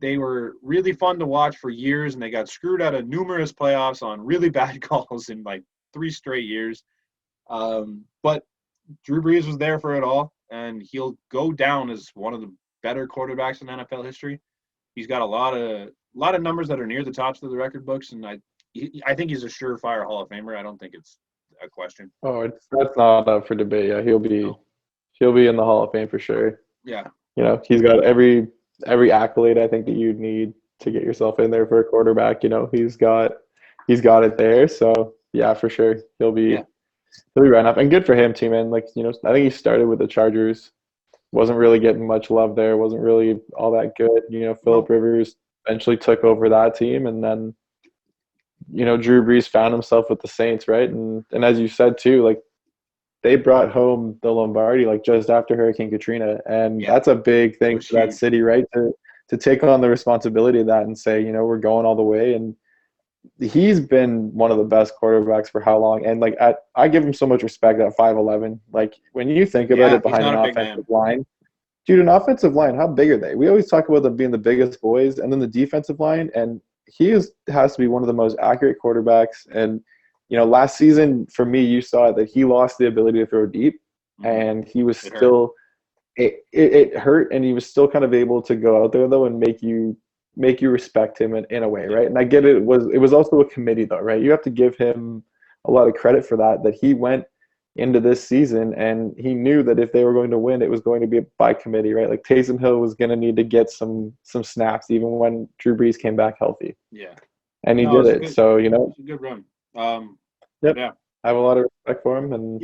They were really fun to watch for years, and they got screwed out of numerous playoffs on really bad calls in, like, 3 straight years. But Drew Brees was there for it all, and he'll go down as one of the better quarterbacks in NFL history. He's got a lot of numbers that are near the tops of the record books, and I think he's a surefire Hall of Famer. I don't think it's a question. Oh, that's not up for debate. Yeah, he'll be in the Hall of Fame for sure. Yeah, he's got every accolade I think that you'd need to get yourself in there for a quarterback. He's got it there. So yeah, for sure, he'll be right up, and good for him too, man. Like I think he started with the Chargers. Wasn't really getting much love there. Wasn't really all that good. Phillip Rivers eventually took over that team, and then, Drew Brees found himself with the Saints, right? And as you said too, like they brought home the Lombardi like just after Hurricane Katrina, and that's a big thing for that city, right? To take on the responsibility of that and say, we're going all the way. And he's been one of the best quarterbacks for how long? And like I give him so much respect at 5'11". Like when you think about it, behind an offensive line, dude, an offensive line, how big are they? We always talk about them being the biggest boys, and then the defensive line, and has to be one of the most accurate quarterbacks. And last season for me, you saw that he lost the ability to throw deep, and he was still it hurt, and he was still kind of able to go out there though and make you respect him in a way, right? And I get it. It was also a committee though, right? You have to give him a lot of credit for that he went into this season and he knew that if they were going to win, it was going to be by committee, right? Like Taysom Hill was going to need to get some snaps even when Drew Brees came back healthy. Yeah. And he did it. Good, so, it's a good run. Yep. Yeah. I have a lot of respect for him. And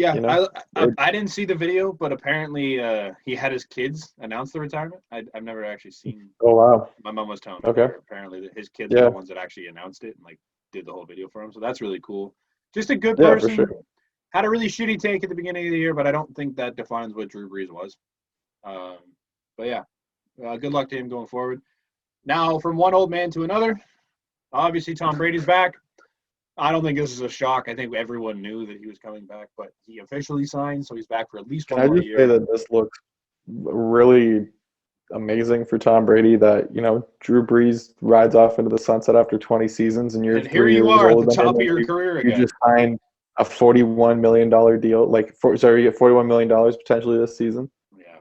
I didn't see the video, but apparently he had his kids announce the retirement. I've never actually seen. Oh wow! My mom was telling me. Okay. Apparently his kids are the ones that actually announced it and like did the whole video for him. So that's really cool. Just a good person. For sure. Had a really shitty take at the beginning of the year, but I don't think that defines what Drew Brees was. But yeah, good luck to him going forward. Now, from one old man to another, obviously Tom Brady's back. I don't think this is a shock. I think everyone knew that he was coming back, but he officially signed, so he's back for at least one more year. Can I just say that this looks really amazing for Tom Brady that, Drew Brees rides off into the sunset after 20 seasons and you're 3 years old. Here you are at the top of your career again. You just signed a $41 million deal, $41 million potentially this season. Yeah.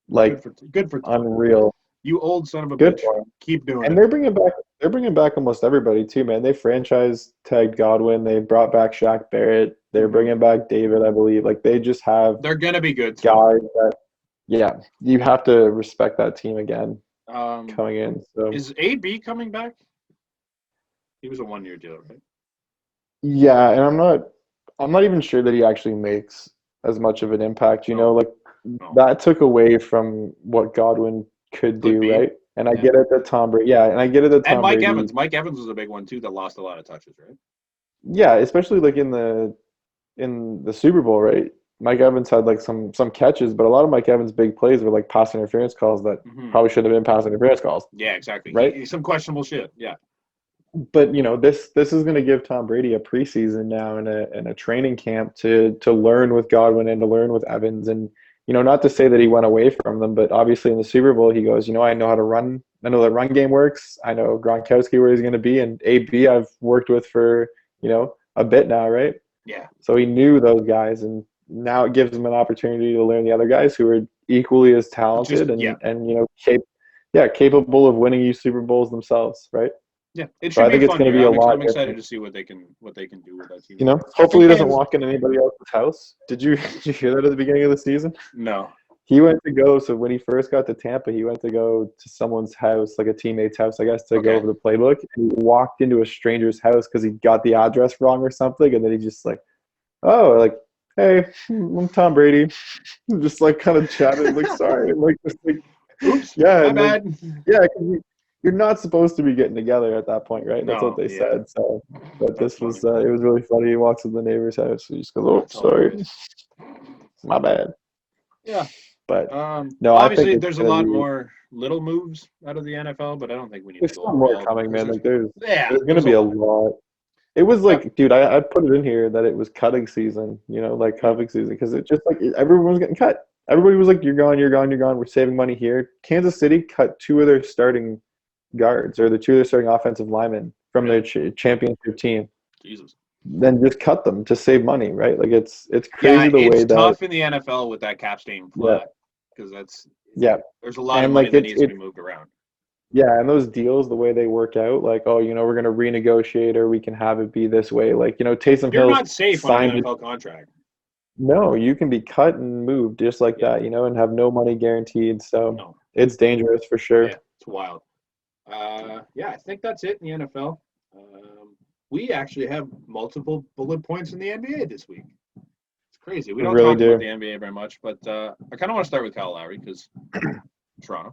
Like, good for Tom. Unreal. You old son of a bitch. Keep doing it. And they're bringing back almost everybody too, man. They franchise tagged Godwin. They brought back Shaq Barrett. They're bringing back David, I believe. Like they just have. They're gonna be good. Guys that, you have to respect that team again coming in. So is AB coming back? He was a 1-year deal, right? Yeah, and I'm not even sure that he actually makes as much of an impact. That took away from what Godwin could do, right? And I get it that Tom Brady, and I get it that Tom Mike Brady, Evans. Mike Evans was a big one too that lost a lot of touches, right? Yeah, especially like in the Super Bowl, right? Mike Evans had like some catches, but a lot of Mike Evans' big plays were like pass interference calls that probably shouldn't have been pass interference calls. Yeah, exactly. Right? Some questionable shit. Yeah. But this is going to give Tom Brady a preseason now and a training camp to learn with Godwin and to learn with Evans. And not to say that he went away from them, but obviously in the Super Bowl he goes, I know how to run. I know that run game works. I know Gronkowski where he's going to be, and AB I've worked with for a bit now, right? Yeah. So he knew those guys, and now it gives him an opportunity to learn the other guys who are equally as talented capable of winning you Super Bowls themselves, right? Yeah, it should be fun. It's going to be a lot. I'm excited to see what they can do with that team. Hopefully he doesn't walk in anybody else's house. Did you hear that at the beginning of the season? No. He went to go. So when he first got to Tampa, he went to go to someone's house, like a teammate's house, I guess, to go over the playbook. And he walked into a stranger's house because he got the address wrong or something, and then he just hey, I'm Tom Brady. Just like kind of chatted, like sorry, like just like oops, yeah, my bad. Yeah, you're not supposed to be getting together at that point, right? That's what they said. So, but this was it was really funny. He walks to the neighbor's house. He just goes, "Oh, sorry, my bad." Yeah, but no, obviously there's a lot more little moves out of the NFL, but I don't think we need to go over more coming, man. Like there's going to be a lot. It was like, dude, I put it in here that it was cutting season, like cutting season, because it just like everyone was getting cut. Everybody was like, you're gone, you're gone, you're gone. We're saving money here. Kansas City cut 2 of their starting guards or the 2 of their starting offensive linemen from their championship team. Jesus. Then just cut them to save money, right? Like it's crazy the way that. It's tough in the NFL with that cap staying flat because there's a lot of money that needs to be moved around. Yeah, and those deals, the way they work out, like, we're going to renegotiate or we can have it be this way. Like, Taysom Hill. You're not safe on an NFL contract. No, you can be cut and moved just like that, and have no money guaranteed. So it's dangerous for sure. Yeah, it's wild. I think that's it in the NFL. We actually have multiple bullet points in the NBA this week. It's crazy. We don't talk about the NBA very much, but I kind of want to start with Kyle Lowry because Toronto.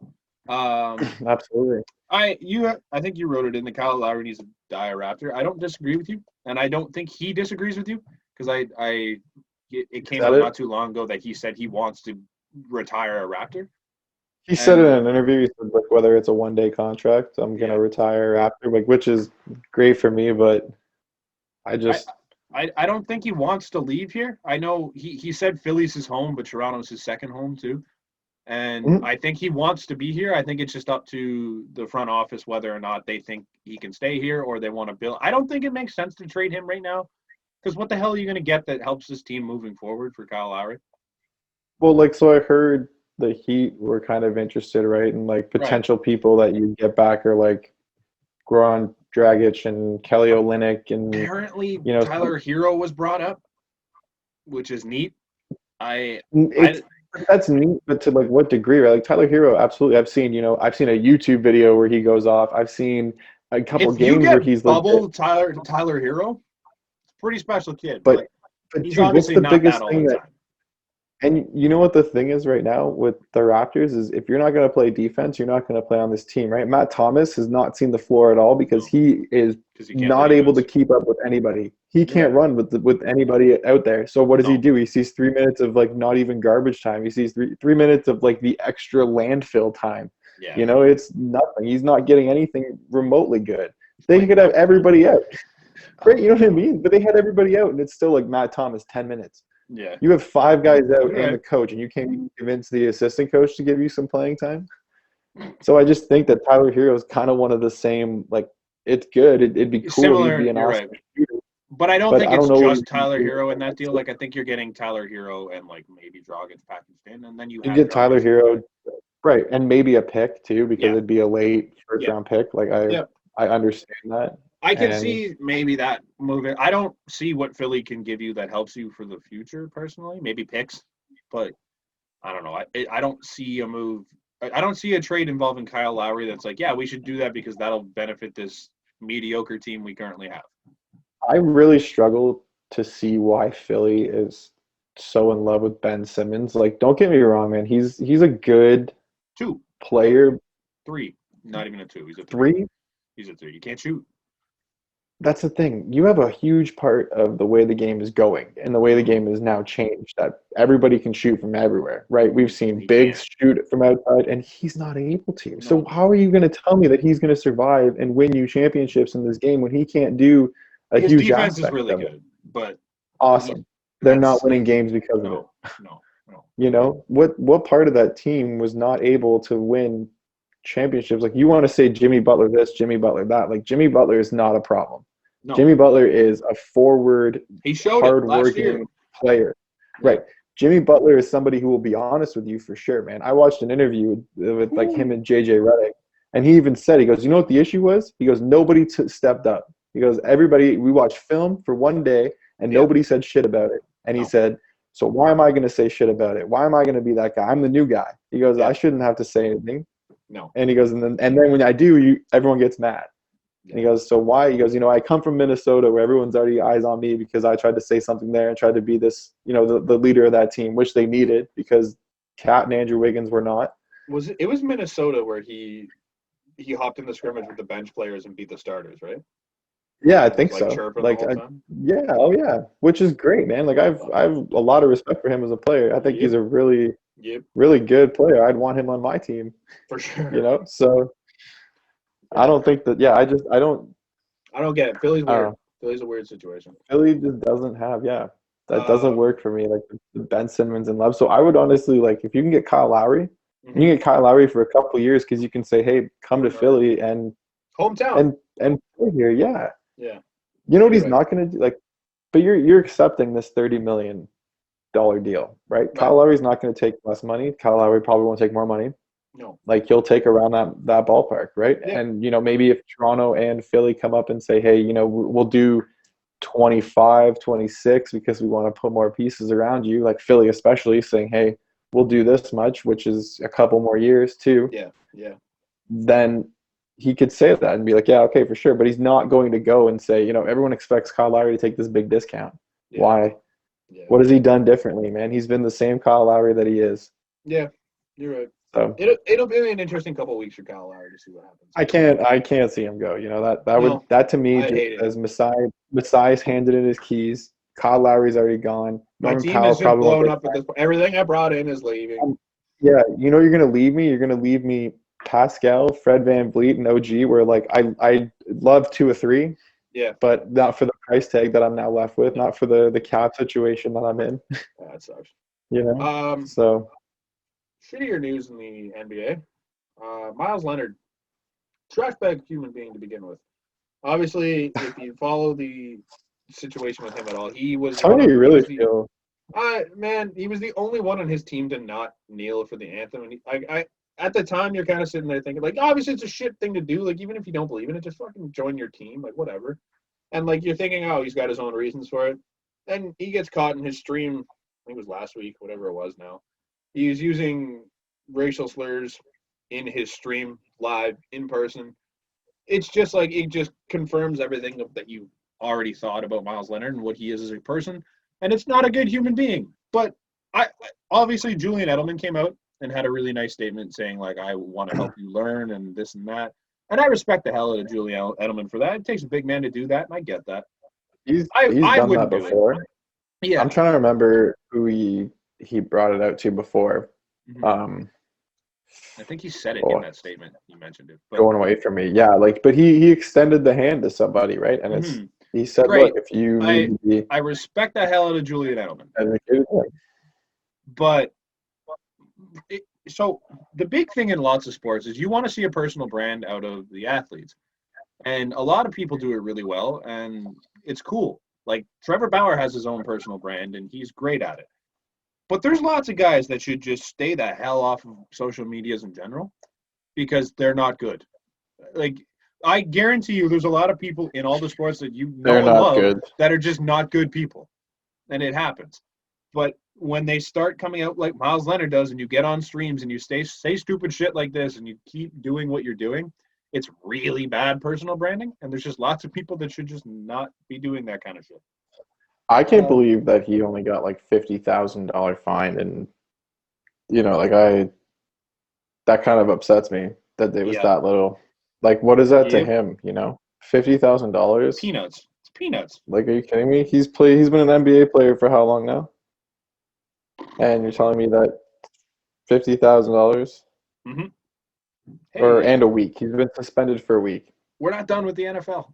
Absolutely. I think you wrote it in the Kyle Lowry needs to die a Raptor. I don't disagree with you, and I don't think he disagrees with you because it came out not too long ago that he said he wants to retire a Raptor. He said it in an interview. He said, like, whether it's a one-day contract, I'm gonna retire after, like, which is great for me, but I don't think he wants to leave here. I know he said Philly's his home, but Toronto's his second home too. And I think he wants to be here. I think it's just up to the front office whether or not they think he can stay here or they want to build. I don't think it makes sense to trade him right now because what the hell are you going to get that helps this team moving forward for Kyle Lowry? Well, so I heard the Heat were kind of interested, right? And potential people that you get back are like Goran Dragic and Kelly Olynyk and apparently Tyler Hero was brought up, which is neat. That's neat, but to what degree, right? Like Tyler Hero, absolutely. I've seen a YouTube video where he goes off. I've seen a couple games where he's bubble Tyler Hero. It's a pretty special kid, but he's dude, obviously what's the not biggest that all thing the that? time. And you know what the thing is right now with the Raptors is if you're not going to play defense, you're not going to play on this team, right? Matt Thomas has not seen the floor at all because he is not able to keep up with anybody. He can't run with anybody out there. So what does he do? He sees 3 minutes of not even garbage time. He sees three minutes of the extra landfill time. Yeah. It's nothing. He's not getting anything remotely good. They could have everybody out. Right, you know what I mean? But they had everybody out and it's still Matt Thomas 10 minutes. Yeah. You have 5 guys out and the coach, and you can't even convince the assistant coach to give you some playing time. So I just think that Tyler Hero is kind of one of the same. It's good. It'd be cool. Similar, he'd be an awesome shooter. But I don't think it's just Tyler Hero in that deal. I think you're getting Tyler Hero and maybe Dragic packaged in, and then you get Tyler Hero, right, and maybe a pick too because it'd be a late first-round pick. I understand that. I can see maybe that moving. I don't see what Philly can give you that helps you for the future personally. Maybe picks, but I don't know. I don't see a move. I don't see a trade involving Kyle Lowry that's we should do that because that'll benefit this mediocre team we currently have. I really struggle to see why Philly is so in love with Ben Simmons. Don't get me wrong, man. He's a good 2 player. 3, not even a 2. He's a 3. He's a 3. You can't shoot. That's the thing. You have a huge part of the way the game is going and the way the game is now changed that everybody can shoot from everywhere, right? We've seen Biggs shoot from outside, and he's not able to. No. So how are you going to tell me that he's going to survive and win you championships in this game when he can't do His huge defense is really good, but awesome. They're not winning games because of it. No. What part of that team was not able to win championships? You want to say Jimmy Butler this, Jimmy Butler that. Jimmy Butler is not a problem. No. Jimmy Butler is a forward, hard-working player. Right. Jimmy Butler is somebody who will be honest with you for sure, man. I watched an interview with him and JJ Redick, and he even said, he goes, you know what the issue was? He goes, nobody stepped up. He goes, we watched film for one day, and nobody said shit about it. And he said, so why am I going to say shit about it? Why am I going to be that guy? I'm the new guy. He goes, I shouldn't have to say anything. No. And he goes, and then when I do, everyone gets mad. And he goes, so why? He goes, I come from Minnesota where everyone's already eyes on me because I tried to say something there and tried to be this, the leader of that team, which they needed because Cat and Andrew Wiggins were not. It was Minnesota where he he hopped in the scrimmage with the bench players and beat the starters, right? Yeah, I think so. Chirping Like, the whole time? yeah, oh yeah, which is great, man. Like, I've a lot of respect for him as a player. I think he's a really, really good player. I'd want him on my team. For sure. You know, so I don't think that. Yeah, I don't get it. Philly's weird. Philly's a weird situation. Philly just doesn't have. Yeah, that doesn't work for me. Like the Ben Simmons and Love. So I would honestly like if you can get Kyle Lowry. You can get Kyle Lowry for a couple of years because you can say, "Hey, come to Philly and hometown and play here." Yeah. Yeah. You know what he's not going to do? Like, but you're accepting this $30 million deal, right? Kyle Lowry's not going to take less money. Kyle Lowry probably won't take more money. No. Like he'll take around that ballpark, right? Yeah. And maybe if Toronto and Philly come up and say, "Hey, we'll do 25, 26 because we want to put more pieces around you," like Philly especially saying, "Hey, we'll do this much," which is a couple more years too. Yeah. Yeah. Then he could say that and be like, "Yeah, okay, for sure." But he's not going to go and say, everyone expects Kyle Lowry to take this big discount. Yeah. Why? Yeah. What has he done differently, man? He's been the same Kyle Lowry that he is. Yeah, you're right. So it'll be an interesting couple of weeks for Kyle Lowry to see what happens. I can't see him go. That to me, as Messiah's handed in his keys. Kyle Lowry's already gone. My team is just blown up at this point. Everything I brought in is leaving. Yeah, you're gonna leave me. You're gonna leave me Pascal, Fred VanVleet, and OG. Where like I love 2 or 3. Yeah. But not for the price tag that I'm now left with. Not for the cap situation that I'm in. Yeah, that sucks. So. Shittier news in the NBA. Myles Leonard, trash bag human being to begin with. Obviously, if you follow the situation with him at all, he was. How do you really feel? Man, he was the only one on his team to not kneel for the anthem, and at the time you're kind of sitting there thinking like, obviously it's a shit thing to do. Like even if you don't believe in it, just fucking join your team, like whatever. And like you're thinking, oh, he's got his own reasons for it. Then he gets caught in his stream. I think it was last week, whatever it was now. He was using racial slurs in his stream live in person. It's just like it just confirms everything that you already thought about Myles Leonard and what he is as a person. And it's not a good human being. But obviously Julian Edelman came out and had a really nice statement saying like, I want to help you learn and this and that. And I respect the hell out of Julian Edelman for that. It takes a big man to do that, and I get that. He's done that before. Yeah. I'm trying to remember who he brought it out to before. Mm-hmm. I think he said it in that statement. He mentioned it. Going away from me. Yeah, but he extended the hand to somebody, right? And he said, Great. Look, if you need to be... I respect the hell out of Julian Edelman. But so the big thing in lots of sports is you want to see a personal brand out of the athletes. And a lot of people do it really well, and it's cool. Like Trevor Bauer has his own personal brand, and he's great at it. But there's lots of guys that should just stay the hell off of social medias in general because they're not good. Like, I guarantee you there's a lot of people in all the sports that you know and love that are just not good people. And it happens. But when they start coming out like Myles Leonard does and you get on streams and you say stupid shit like this and you keep doing what you're doing, it's really bad personal branding. And there's just lots of people that should just not be doing that kind of shit. I can't believe that he only got like $50,000 fine, and that kind of upsets me that it was that little. Like, what is that to him? $50,000. Peanuts. It's peanuts. Like, are you kidding me? He's been an NBA player for how long now? And you're telling me that $50,000 and a week. He's been suspended for a week. We're not done with the NFL.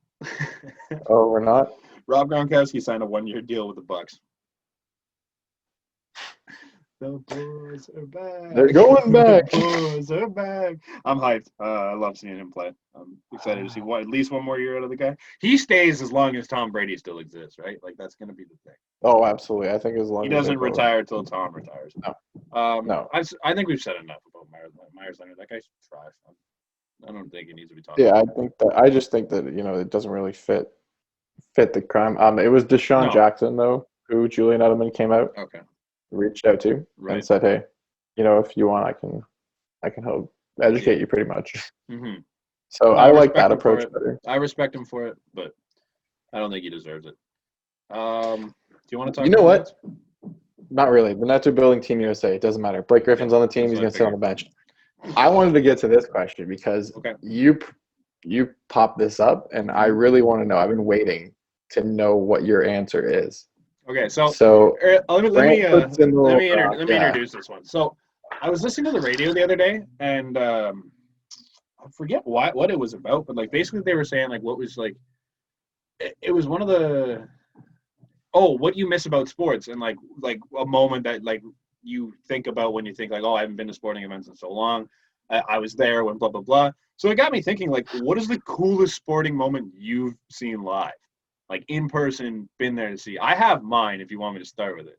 Oh, we're not? Rob Gronkowski signed a 1-year deal with the Bucks. The boys are back. They're going back. The boys are back. I'm hyped. I love seeing him play. I'm excited to see at least one more year out of the guy. He stays as long as Tom Brady still exists, right? Like that's going to be the thing. Oh, absolutely. I think as long as he doesn't retire until Tom retires. No. No. I think we've said enough about Myles Leonard. That guy's trash. I don't think he needs to be talking. Yeah, I just think that it doesn't really fit the crime. It was Deshaun Jackson though, who Julian Edelman came out, reached out to, and said, "Hey, if you want, I can help educate you pretty much." Mm-hmm. So I like that approach better. I respect him for it, but I don't think he deserves it. Do you want to talk? You know what? Not really. The Nets are building Team USA. It doesn't matter. Blake Griffin's on the team. He's going to sit on the bench. I wanted to get to this question because you popped this up, and I really want to know. I've been waiting to know what your answer is. Okay, so let me introduce this one. So I was listening to the radio the other day, and I forget what it was about, but like basically they were saying like what was like it was one of the what you miss about sports, and like a moment that like you think about when you think like, oh, I haven't been to sporting events in so long. I was there when blah blah blah. So it got me thinking like, what is the coolest sporting moment you've seen live? Like in person, been there to see. I have mine if you want me to start with it.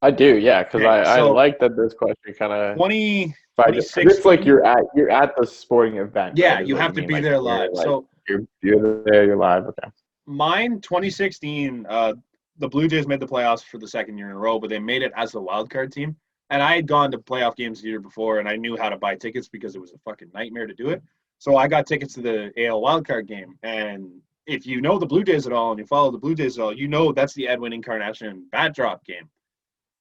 I do, yeah, because I like that this question kind of 2016. It's like you're at the sporting event. Yeah, right, you have to be there live. So you're there, you're live. Okay. Mine 2016. The Blue Jays made the playoffs for the second year in a row, but they made it as the wild card team. And I had gone to playoff games the year before, and I knew how to buy tickets because it was a fucking nightmare to do it. So I got tickets to the AL wildcard game. And if you know the Blue Jays at all and you follow the Blue Jays at all, you know that's the Edwin Encarnacion bat drop game.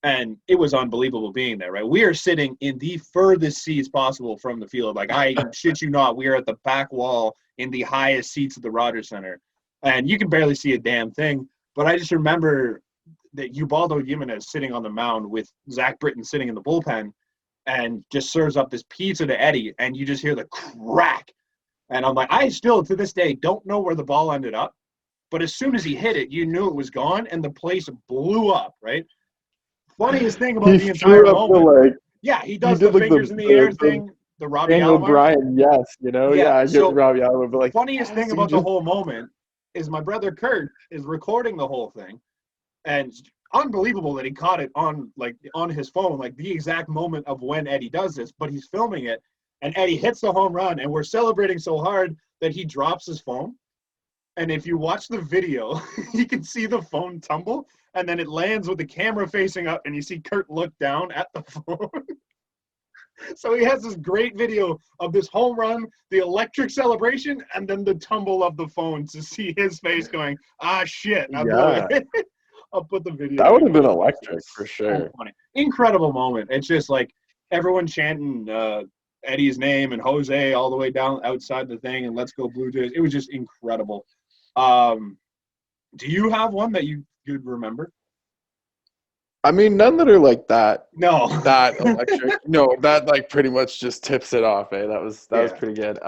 And it was unbelievable being there, right? We are sitting in the furthest seats possible from the field. Like, I shit you not, we are at the back wall in the highest seats of the Rogers Center. And you can barely see a damn thing. But I just remember that Ubaldo Jimenez sitting on the mound with Zach Britton sitting in the bullpen and just serves up this pizza to Eddie, and you just hear the crack. And I'm like, I still, to this day, don't know where the ball ended up. But as soon as he hit it, you knew it was gone, and the place blew up, right? Funniest thing about the entire moment. He does the fingers in the air thing, the Robbie Alomar. O'Brien, yes, I get Robbie Alomar, but like funniest thing about the whole moment is my brother Kurt is recording the whole thing, and unbelievable that he caught it on his phone, like the exact moment of when Eddie does this, but he's filming it, and Eddie hits the home run, and we're celebrating so hard that he drops his phone. And if you watch the video, you can see the phone tumble, and then it lands with the camera facing up, and you see Kurt look down at the phone. So he has this great video of this home run, the electric celebration, and then the tumble of the phone to see his face going, shit. I'll put the video. That would have been electric for sure. So funny. Incredible moment. It's just like everyone chanting Eddie's name and Jose all the way down outside the thing and let's go Blue Jays. It was just incredible. Do you have one that you could remember? I mean, none that are like that. No. That electric. No, that like pretty much just tips it off, eh? That was pretty good.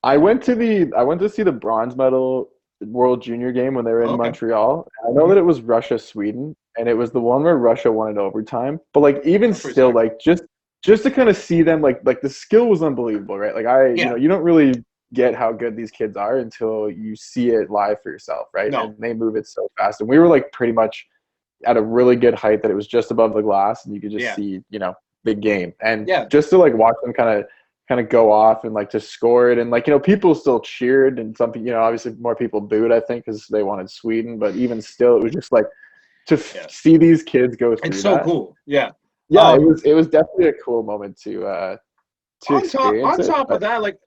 I went to see the bronze medal World Junior game when they were in Montreal. I know that it was Russia-Sweden, and it was the one where Russia won in overtime. But like even still, like just to kind of see them, like the skill was unbelievable, right? Like you don't really get how good these kids are until you see it live for yourself, right? No. And they move it so fast. And we were like pretty much at a really good height that it was just above the glass, and you could just see, big game. And just to like watch them kind of go off and like to score it, and like people still cheered, and some obviously more people booed, I think, because they wanted Sweden, but even still it was just like to see these kids go through. It's so cool. It was definitely a cool moment to experience. On top of that, like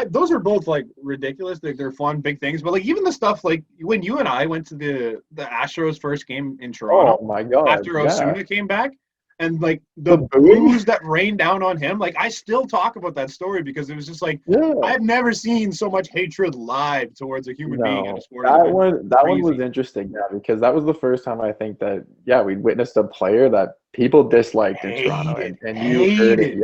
those are both like ridiculous. They're fun, big things. But like even the stuff like when you and I went to the Astros first game in Toronto. Oh my God! After Osuna came back, and like the boos that rained down on him, like I still talk about that story because it was just like I've never seen so much hatred live towards a human being in a sport. That one was interesting, because that was the first time I think that we'd witnessed a player that people disliked in Toronto, and you heard it,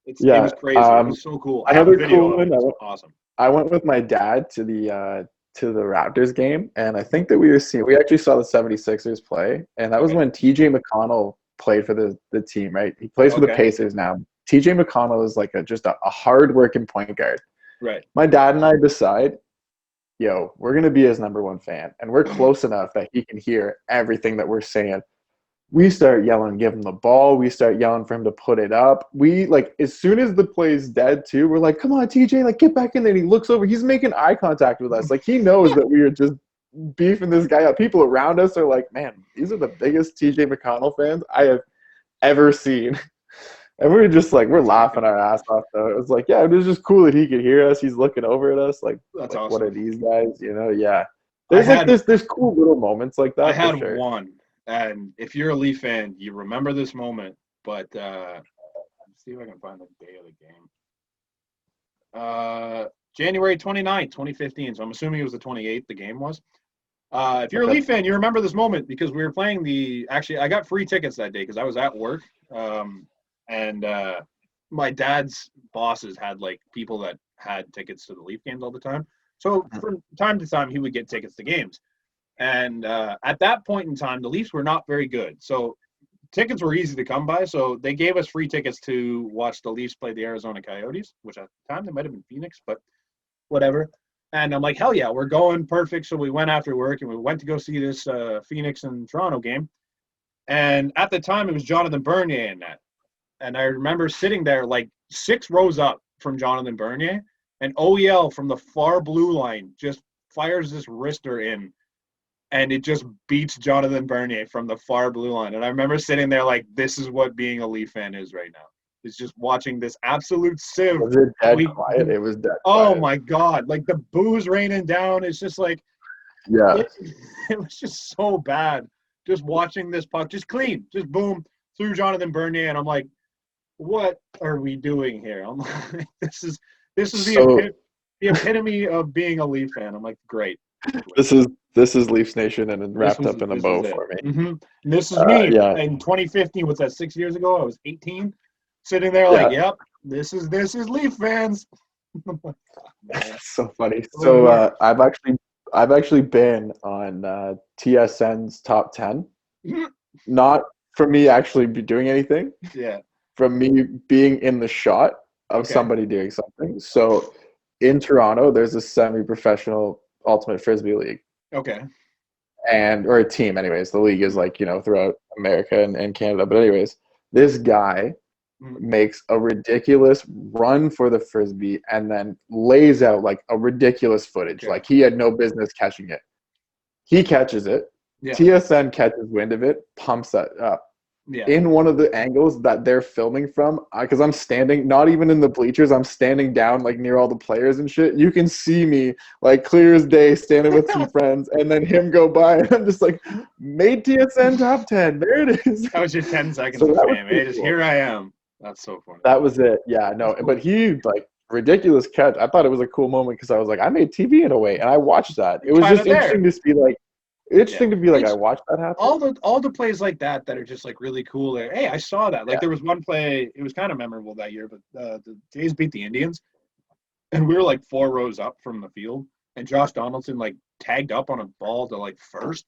It was crazy. It was so cool. Another cool one. Awesome. I went with my dad to the Raptors game, and I think that we actually saw the 76ers play, and that was when TJ McConnell played for the team, right? He plays for the Pacers now. TJ McConnell is like just a hard-working point guard. Right. My dad and I decide, we're going to be his number one fan, and we're close enough that he can hear everything that we're saying. We start yelling, give him the ball. We start yelling for him to put it up. We, like, as soon as the play's dead, too, we're like, come on, TJ, like, get back in there. And he looks over. He's making eye contact with us. Like, he knows that we are just beefing this guy up. People around us are like, man, these are the biggest TJ McConnell fans I have ever seen. And we were just like, we're laughing our ass off, though. It was like, it was just cool that he could hear us. He's looking over at us. Like, that's like awesome. What are these guys? There's cool little moments like that. I had one. And if you're a Leaf fan, you remember this moment. But see if I can find the day of the game. January 29th, 2015. So I'm assuming it was the 28th the game was. If you're a Leaf fan, you remember this moment because we were playing actually, I got free tickets that day because I was at work. And my dad's bosses had like people that had tickets to the Leaf games all the time. So from time to time, he would get tickets to games. And at that point in time, the Leafs were not very good. So tickets were easy to come by. So they gave us free tickets to watch the Leafs play the Arizona Coyotes, which at the time they might have been Phoenix, but whatever. And I'm like, hell yeah, we're going, perfect. So we went after work and we went to go see this Phoenix and Toronto game. And at the time, it was Jonathan Bernier in that. And I remember sitting there like 6 rows up from Jonathan Bernier, and OEL from the far blue line just fires this wrister in, and it just beats Jonathan Bernier from the far blue line. And I remember sitting there like, this is what being a Leaf fan is right now. It's just watching this absolute sieve. Was it dead quiet? It was dead quiet. Oh, my God. Like, the booze raining down. It's just like, yeah, it was just so bad. Just watching this puck, just clean, just boom, through Jonathan Bernier. And I'm like, what are we doing here? I'm like, this is the epitome of being a Leaf fan. I'm like, great. This is Leafs Nation and wrapped up in a bow for me. Mm-hmm. This is me. In 2015, what's that, 6 years ago? I was 18. Sitting there like, yep, this is Leaf fans. That's so funny. So I've actually been on TSN's top 10. Not from me actually doing anything. Yeah. From me being in the shot of somebody doing something. So in Toronto, there's a semi-professional ultimate frisbee league. Okay. Or a team, anyways. The league is like, throughout America and Canada. But anyways, this guy makes a ridiculous run for the frisbee and then lays out like a ridiculous footage. Like he had no business catching it. He catches it. Yeah. TSN catches wind of it, pumps that up. Yeah. In one of the angles that they're filming from, because I'm standing, not even in the bleachers, I'm standing down like near all the players and shit. You can see me like clear as day standing with some friends and then him go by and I'm just like, made TSN top 10. There it is. That was your 10 seconds of fame. Just here I am. That's so funny. That was it. Yeah, no, but he like ridiculous catch. I thought it was a cool moment because I was like, I made TV in a way, and I watched that. It was just interesting to be like, I watched that happen. All the plays like that are just like really cool. Like, hey, I saw that. Like there was one play. It was kind of memorable that year, but the Jays beat the Indians, and we were like 4 rows up from the field, and Josh Donaldson like tagged up on a ball to like first.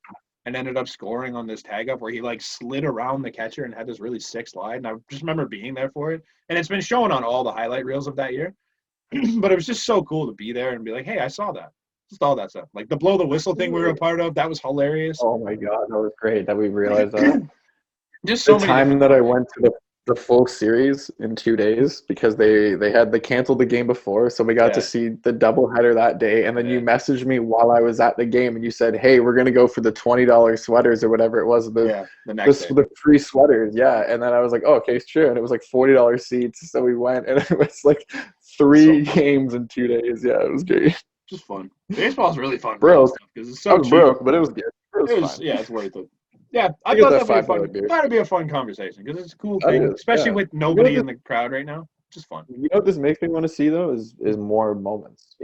And ended up scoring on this tag up where he like slid around the catcher and had this really sick slide. And I just remember being there for it. And it's been shown on all the highlight reels of that year. But it was just so cool to be there and be like, hey, I saw that. Just all that stuff. Like the blow the whistle thing we were a part of, that was hilarious. Oh my God, that was great that we realized that. Just so the time that I went to the full series in 2 days because they canceled the game before, so we got to see the doubleheader that day, and then you messaged me while I was at the game and you said, hey, we're gonna go for the $20 sweaters or whatever it was, the free sweaters, and then I was like, oh, okay, sure, and it was like $40 seats, so we went and it was like 3 games in 2 days. It was great. Just fun. Baseball's really fun. Broke because it's so cheap. Broke, but it was good. It was fun. It's worth it. Yeah, I thought that'd be a fun conversation because it's a cool thing, especially with nobody in the crowd right now. Just fun. You know what this makes me want to see though is more moments.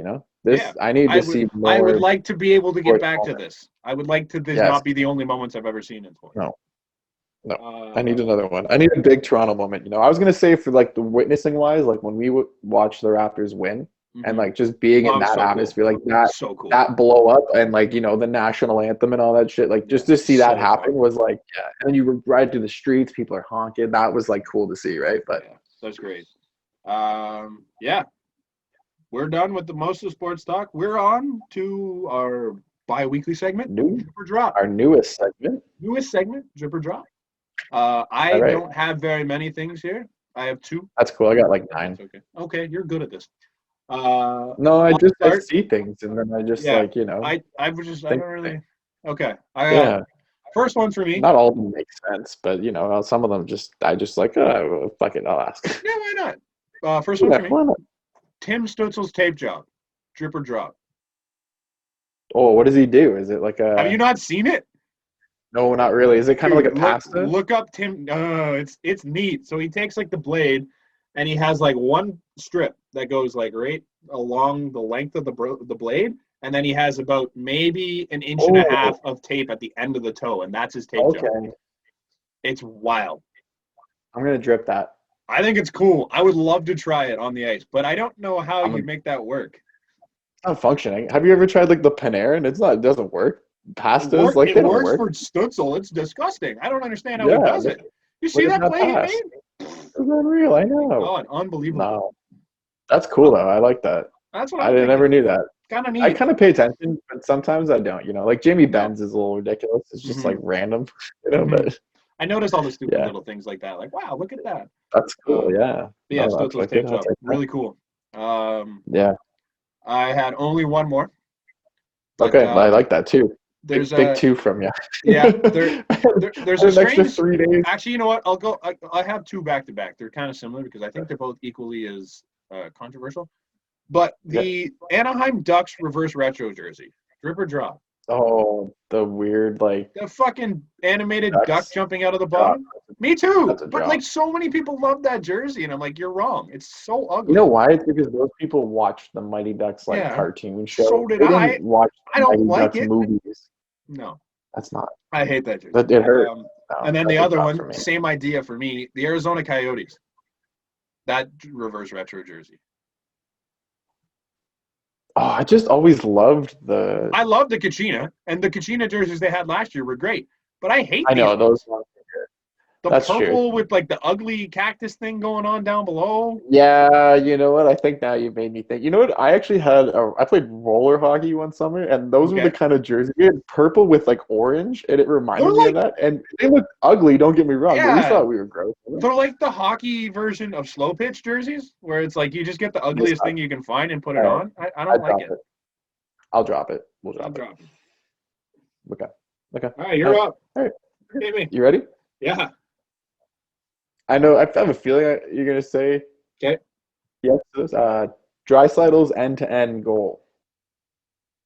I need to see more. I would like to be able to get back to this. I would like to not be the only moments I've ever seen in sports. No, I need another one. I need a big Toronto moment. I was gonna say for like the witnessing wise, like when we would watch the Raptors win. Mm-hmm. And like just being in that atmosphere, like that, that blow up, and like the national anthem and all that shit, like just to see that happen was like, and then you ride through the streets, people are honking. That was like cool to see, right? But that's great. We're done with the most of sports talk. We're on to our bi-weekly segment, Drip or Drop. Our newest segment, Drip or Drop. I don't have very many things here. I have 2. That's cool. I got like 9. Okay, you're good at this. No, I see things and then I just I don't really. Okay. First one for me. Not all of them make sense, but some of them I just like, oh, fuck it, I'll ask. Yeah, why not? First one for me. Tim Stutzel's tape job, Drip or Drop. Oh, what does he do? Is it like a? Have you not seen it? No, not really. Is it kind of like a pasta? Look up Tim. It's neat. So he takes like the blade and he has like one strip that goes like right along the length of the blade, and then he has about maybe an inch and a half of tape at the end of the toe, and that's his tape jump. It's wild. I'm gonna drip that. I think it's cool. I would love to try it on the ice, but I don't know how you'd make that work. It's not functioning. Have you ever tried like the Panarin? It doesn't work. Pastas, like they don't work. It works for Stutzel. It's disgusting. I don't understand how he does it. You see that play he made? It's unreal. I know. God, unbelievable. No. That's cool though. I like that. That's what I never knew that. Kind of neat. I kind of pay attention, but sometimes I don't. Like Jamie Benz is a little ridiculous. It's just like random, But I noticed all the stupid little things like that. Like, wow, look at that. That's cool. Yeah, Stutzel's tape job. Really cool. Yeah. I had only one more. But, I like that too. There's big two from you. Yeah, there's a strange. Extra 3 days. Actually, you know what? I'll go. I have two back to back. They're kind of similar because I think they're both equally as controversial. But the Anaheim Ducks reverse retro jersey, drip or drop? Oh, the weird the fucking animated duck jumping out of the bottom. Me too. But like so many people love that jersey, and I'm like, you're wrong. It's so ugly. You know why? It's because those people watched the Mighty Ducks cartoon show. So did I. I don't like it. Movies. No, that's not. I hate that jersey. It hurt. And then the other one, same idea for me. The Arizona Coyotes. That reverse retro jersey. Oh, I just always loved the. I love the Kachina, and the Kachina jerseys they had last year were great. But I hate. I know those ones. That's purple with like the ugly cactus thing going on down below. Yeah, you know what? I think now you made me think. You know what? I actually I played roller hockey one summer, and those were the kind of jerseys. We had purple with like orange, and it reminded me of that. And they look ugly. Don't get me wrong. Yeah. But we thought we were gross. They're like the hockey version of slow pitch jerseys, where it's like you just get the ugliest thing you can find and put it on. I don't like it. I'll drop it. We'll drop it. Okay. All right, you're up. All right. Hit me. You ready? Yeah. I know. I have a feeling you're gonna say. Okay. Yes. Draisaitl's end-to-end goal,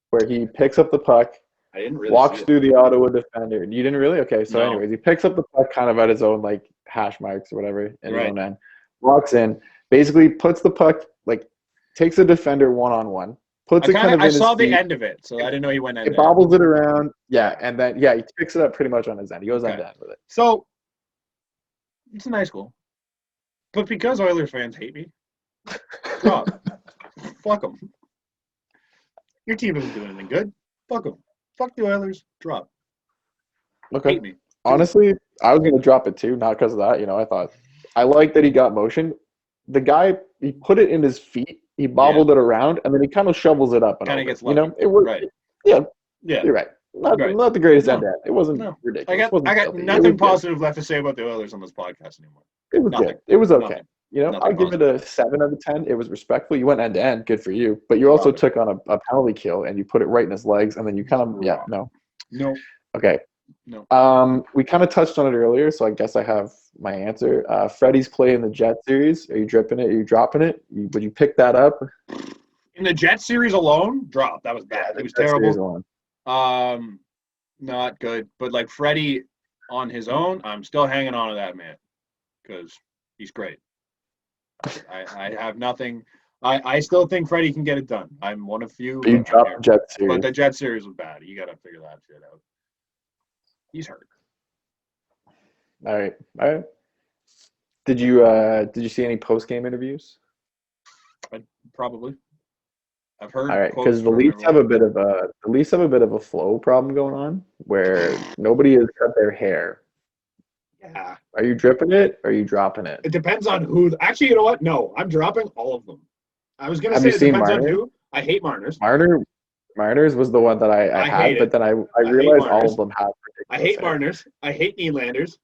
where he picks up the puck, walks through the Ottawa defender. You didn't really? Okay. So, anyways, he picks up the puck kind of at his own like hash marks or whatever in his own end. Walks in, basically puts the puck takes a defender one-on-one. Puts it kind of in his saw the feet. end of it, so I didn't know he went end. It bobbles it around. Yeah, and then he picks it up pretty much on his end. He goes end to end with it. So. It's a nice goal. But because Oilers fans hate me, drop. Fuck them. Your team doesn't do anything good. Fuck them. Fuck the Oilers. Drop. Okay. Hate me. Honestly, I was going to drop it too, not because of that. I thought I like that he got motion. The guy, he put it in his feet. He bobbled it around, and then he kind of shovels it up. Kind of gets lucky. It worked. Right. Yeah. You're right. Not the greatest end-to-end. It wasn't ridiculous. I got nothing positive left to say about the Oilers on this podcast anymore. It was good. It was okay. I'll give it a 7 out of 10. It was respectful. You went end-to-end. Good for you. But you also took on a penalty kill, and you put it right in his legs, and then you kind of no. Okay. No. We kind of touched on it earlier, so I guess I have my answer. Freddie's play in the Jet series. Are you dripping it? Are you dropping it? Would you pick that up? In the Jet series alone, drop. That was bad. It was terrible. Not good. But like Freddie on his own, I'm still hanging on to that man because he's great. I have nothing. I still think Freddie can get it done. I'm one of few. You dropped Jet series. But the Jet series was bad. You got to figure that shit out. He's hurt. All right. Did you see any post-game interviews? Probably. I've heard. All right, because the Leafs have a bit of a flow problem going on where nobody has cut their hair. Yeah. Are you dripping it or are you dropping it? It depends on who. Actually, you know what? No, I'm dropping all of them. I was gonna say it depends on who. I hate Marner's. Marner's was the one that I had, but then I realized all of them have. I hate Marner's. I hate Nylander's.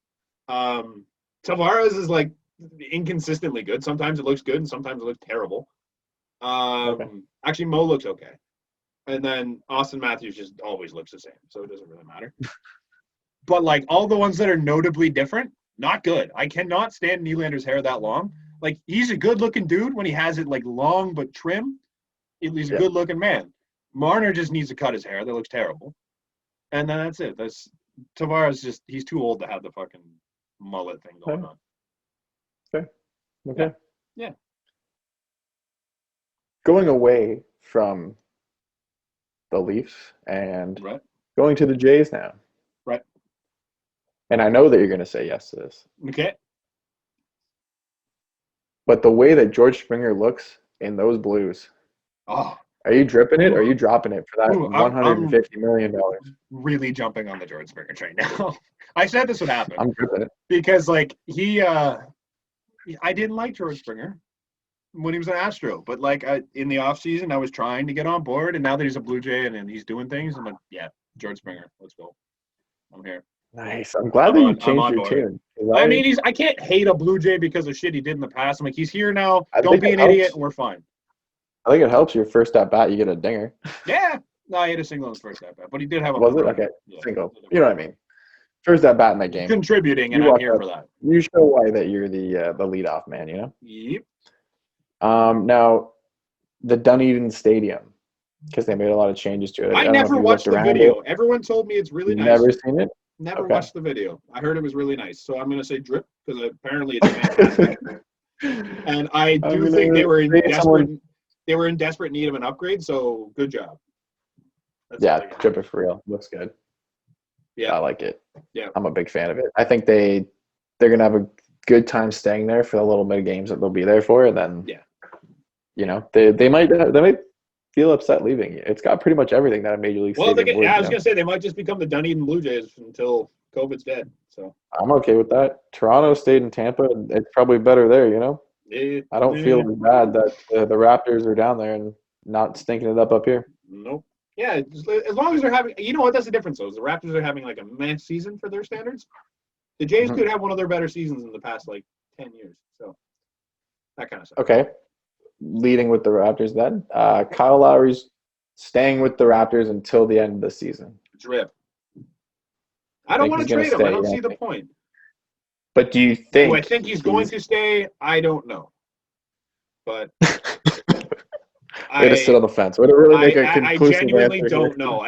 Tavares is like inconsistently good. Sometimes it looks good and sometimes it looks terrible. Actually, Mo looks okay. And then Austin Matthews just always looks the same, so it doesn't really matter. But, like, all the ones that are notably different, not good. I cannot stand Nylander's hair that long. Like, he's a good-looking dude when he has it, like, long but trim. He's a good-looking man. Marner just needs to cut his hair. That looks terrible. And then that's it. Tavares he's too old to have the fucking mullet thing going on. Okay. Yeah. Going away from the Leafs and going to the Jays now. Right. And I know that you're going to say yes to this. Okay. But the way that George Springer looks in those Blues, are you dripping it or are you dropping it for that $150 million? Really jumping on the George Springer train now. I said this would happen. I'm dripping it. Because, like, I didn't like George Springer when he was an Astro. But, like, in the offseason, I was trying to get on board. And now that he's a Blue Jay and he's doing things, I'm like, yeah, George Springer, let's go. I'm here. Nice. I'm glad that you changed your tune. I mean, I can't hate a Blue Jay because of shit he did in the past. I'm like, he's here now. Don't be an idiot, and we're fine. I think it helps your first at bat, you get a dinger. Yeah. No, he hit a single in his first at bat, but he did have a. Was it? Okay. Yeah. Single. You know what I mean? First at bat in that game. Contributing, and I'm here for that. You show why that you're the leadoff man, you know? Yep. Now, the Dunedin Stadium, because they made a lot of changes to it. I never watched the video. Everyone told me it's really nice. Never seen it? Never watched the video. I heard it was really nice. So I'm going to say drip because apparently it's fantastic. And I do think they were in desperate need of an upgrade, so good job. Drip it for real. Looks good. Yeah. I like it. Yeah. I'm a big fan of it. I think they're going to have a good time staying there for the little bit of games that they'll be there for, and then you know, they might feel upset leaving. It's got pretty much everything that a major league stadium would. I was gonna say they might just become the Dunedin Blue Jays until COVID's dead. So I'm okay with that. Toronto stayed in Tampa, and it's probably better there. You know, I don't feel bad that the Raptors are down there and not stinking it up here. Nope. Yeah, as long as they're having, you know what? That's the difference though. Is the Raptors are having like a mess season for their standards. The Jays could have one of their better seasons in the past like 10 years. So that kind of stuff. Okay. Leading with the Raptors then. Kyle Lowry's staying with the Raptors until the end of the season. Drip. I don't want to trade him. I don't see the point. But do you think... Do I think he's going to stay? I don't know. But... Way to sit on the fence. Way to really make a conclusive I genuinely answer don't know.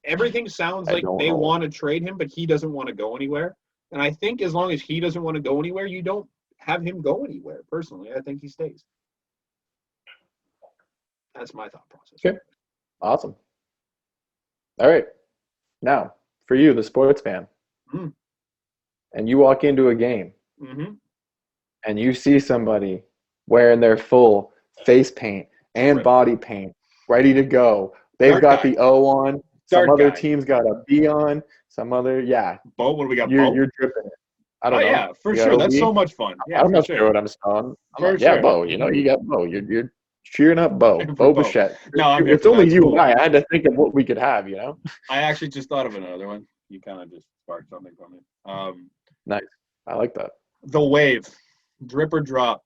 Everything sounds like they want to trade him, but he doesn't want to go anywhere. And I think as long as he doesn't want to go anywhere, you don't have him go anywhere. Personally, I think he stays. That's my thought process. Okay. Awesome. All right. Now, for you, the sports fan, and you walk into a game, and you see somebody wearing their full face paint and body paint, ready to go. They've got the O on. Some other team's got a B on. Some other, Bo, what do we got? You're dripping it. I don't know. Yeah, for sure. That's so much fun. Yeah, I'm not sure what I'm on. Bo. You know, you got Bo. You're cheering up Bo. Bo Bichette. No, it's only you and I. I had to think of what we could have, you know? I actually just thought of another one. You kind of just sparked something from me. Nice. I like that. The wave. Drip or drop.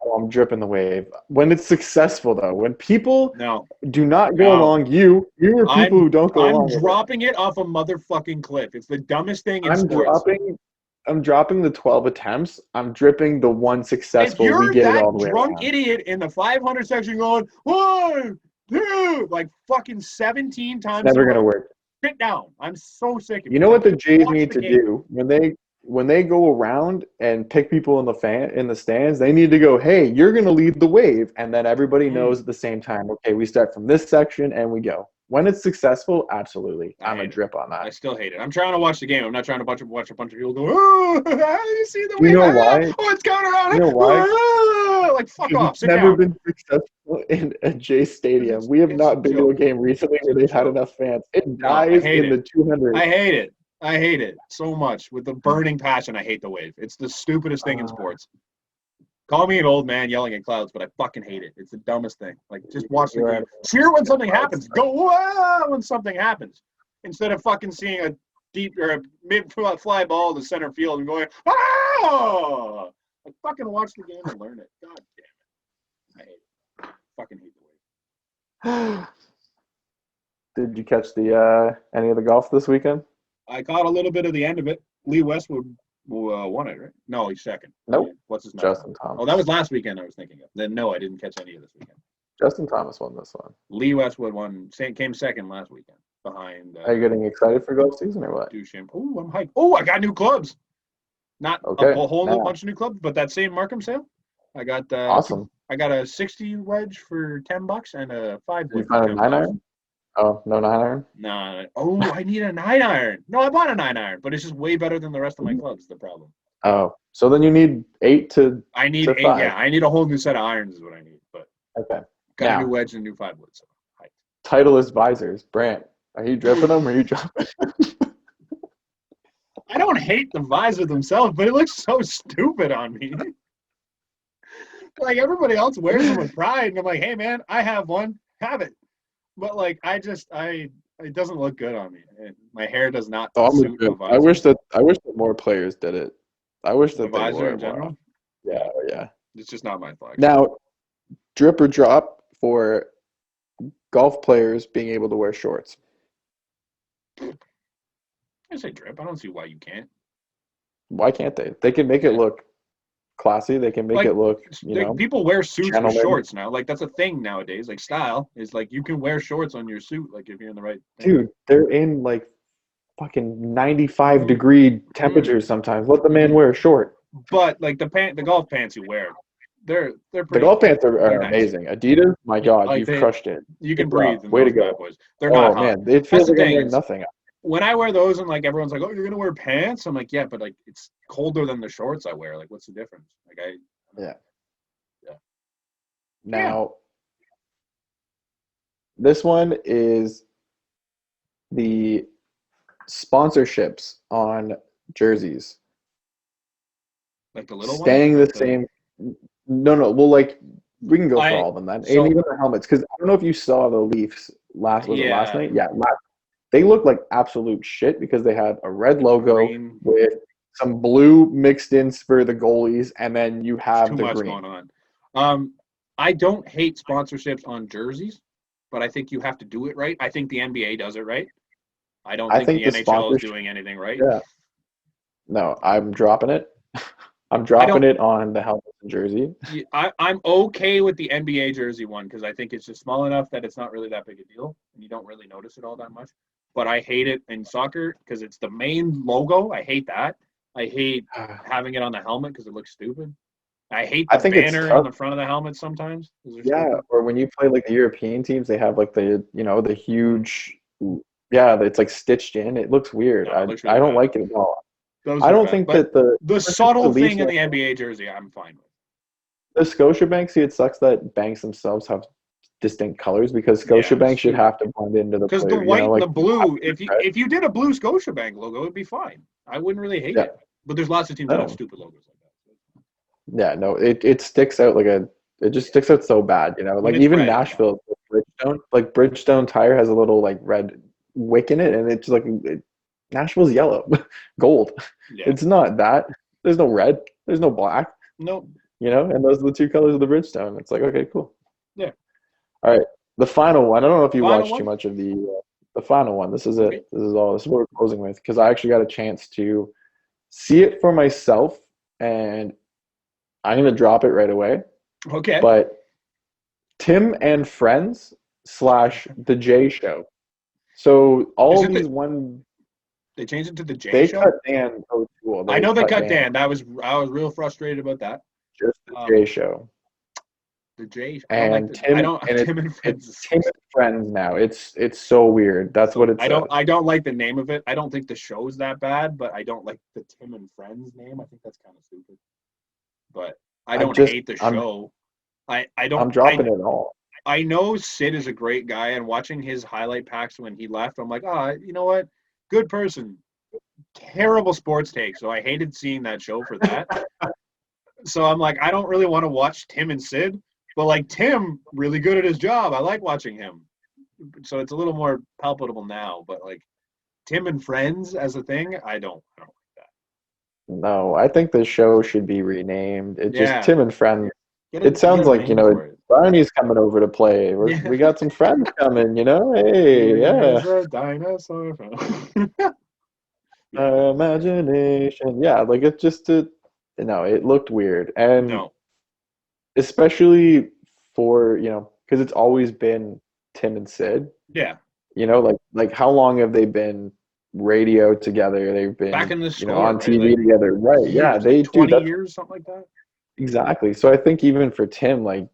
Oh, I'm dripping the wave. When it's successful, though, when people do not go along, you are people who don't go along. I'm dropping it off a motherfucking cliff. It's the dumbest thing in sports. I'm dropping the 12 attempts. I'm dripping the one successful. If you're we get it all the way drunk around. Idiot in the 500 section going 1, 2, like fucking 17 times. Never gonna work. Sit down. I'm so sick of it. You know what the Jays need to do when they go around and pick people in the stands, they need to go, hey, you're going to lead the wave. And then everybody knows at the same time, okay, we start from this section and we go. When it's successful, absolutely. I'm a drip on that. I still hate it. I'm trying to watch the game. I'm not trying to watch a bunch of people go, oh, you see the wave? You know why? Oh, it's going around. You know why? Oh, like, fuck off. It's never been successful in a Jays stadium. We have not been to a game recently where they've had enough fans. It dies in the 200. I hate it. I hate it so much with the burning passion. I hate the wave. It's the stupidest thing in sports. Call me an old man yelling at clouds, but I fucking hate it. It's the dumbest thing. Like, just watch the game. Cheer when something happens. Go whoa when something happens. Instead of fucking seeing a deep or a mid-fly ball to center field and going, oh! Like, fucking watch the game and learn it. God damn it. I hate it. Fucking hate the wave. Did you catch any of the golf this weekend? I caught a little bit of the end of it. Lee Westwood won it, right? No, he's second. Nope. What's his name? Justin Thomas. Oh, that was last weekend I was thinking of. Then, no, I didn't catch any of this weekend. Justin Thomas won this one. Lee Westwood came second last weekend behind. Are you getting excited for golf season or what? Duchamp. Oh, I'm hyped. Oh, I got new clubs. Not a whole bunch of new clubs, but that same Markham sale. I got awesome. I got a 60 wedge for $10 and a 5 wood. You found a 9-iron? Oh, no 9-iron? No. Oh, I need a 9-iron. No, I bought a 9-iron, but it's just way better than the rest of my clubs. The problem. Oh, so then you need 8 to. I need 8. Yeah, I need a whole new set of irons is what I need. But okay, got a new wedge and a new 5 wood. So. Titleist visors, Brant. Are you dripping them or are you dropping? I don't hate the visor themselves, but it looks so stupid on me. Like everybody else wears them with pride, and I'm like, hey man, I have one, have it. But like, it doesn't look good on me. My hair does not suit the visor. I wish that more players did it. I wish that the they visor wore in general. Yeah. It's just not my flag. Now, drip or drop for golf players being able to wear shorts. I say drip. I don't see why you can't. Why can't they? They can make it look classy. They can make it look, people wear suits with shorts now. Like that's a thing nowadays. Like style is like you can wear shorts on your suit. Like if you're in the right thing. Dude, they're in like fucking 95-degree temperatures sometimes. Let the man wear a short. But like the golf pants you wear, they're pretty. The golf pants are amazing. Nice. Adidas, my God, like you've crushed it. You can breathe. Way to go, boys. They're not hot. Man, it feels like I'm wearing nothing. When I wear those and like everyone's like, oh, you're gonna wear pants? I'm like, yeah, but like it's colder than the shorts I wear. Like, what's the difference? Like Yeah. Now, this one is the sponsorships on jerseys. Like the little staying one? the same. No. Well, like we can go for all of them then. And even the helmets, because I don't know if you saw the Leafs last night? Yeah, they looked like absolute shit because they had a red logo with some blue mixed in for the goalies, and then you have the green. Too much going on. I don't hate sponsorships on jerseys, but I think you have to do it right. I think the NBA does it right. I don't think the NHL is doing anything right. Yeah. No, I'm dropping it. I'm dropping it on the helmet and jersey. I'm okay with the NBA jersey one because I think it's just small enough that it's not really that big a deal, and you don't really notice it all that much. But I hate it in soccer because it's the main logo. I hate that. I hate having it on the helmet because it looks stupid. I hate the banner on the front of the helmet sometimes. Yeah, or when you play like the European teams, they have like the the huge, it's like stitched in. It looks weird. I don't like it at all. I don't think that the subtle thing in the NBA jersey, I'm fine with. The Scotiabank, it sucks that banks themselves have distinct colors because Scotiabank should have to blend into the. Because the white and the blue, if you did a blue Scotiabank logo, it'd be fine. I wouldn't really hate it. But there's lots of teams that have stupid logos like that. Yeah, no, it sticks out it just sticks out so bad, Like even red, Nashville, Bridgestone tire has a little like red wick in it, and it's like Nashville's yellow, gold. Yeah. It's not that. There's no red. There's no black. Nope. And those are the two colors of the Bridgestone. It's like, okay, cool. Yeah. All right. The final one. I don't know if you watched too much of the final one. This is it. This is all. This is what we're closing with because I actually got a chance to see it for myself, and I'm gonna drop it right away. Okay. But Tim and Friends / The Jay Show. So all of these They changed it to the Jay Show. They cut Dan O'Toole. I know they cut Dan. I was real frustrated about that. Just the Jay Show. The Jay Show. And Tim and Friends. Tim and Friends now. It's so weird. That's what it's. I don't like the name of it. I don't think the show's that bad, but I don't like the Tim and Friends name. I think that's kind of stupid. But I don't hate the show. I don't. I'm dropping it all. I know Sid is a great guy, and watching his highlight packs when he left, I'm like, you know what? Good person. Terrible sports take. So I hated seeing that show for that. So I'm like, I don't really want to watch Tim and Sid, but like Tim, really good at his job. I like watching him. So it's a little more palpable now, but like Tim and Friends as a thing, I don't like that. No, I think the show should be renamed. It's just Tim and Friends. It sounds like, Barney's coming over to play. We got some friends coming, Hey, yeah. A dinosaur. Imagination. Yeah, like it's just it looked weird. And especially for, because it's always been Tim and Sid. Yeah. Like how long have they been radio together. They've been back in the store, on right? TV together. Right. Years, Yeah. They 20 years, something like that. Exactly. So I think even for Tim, like,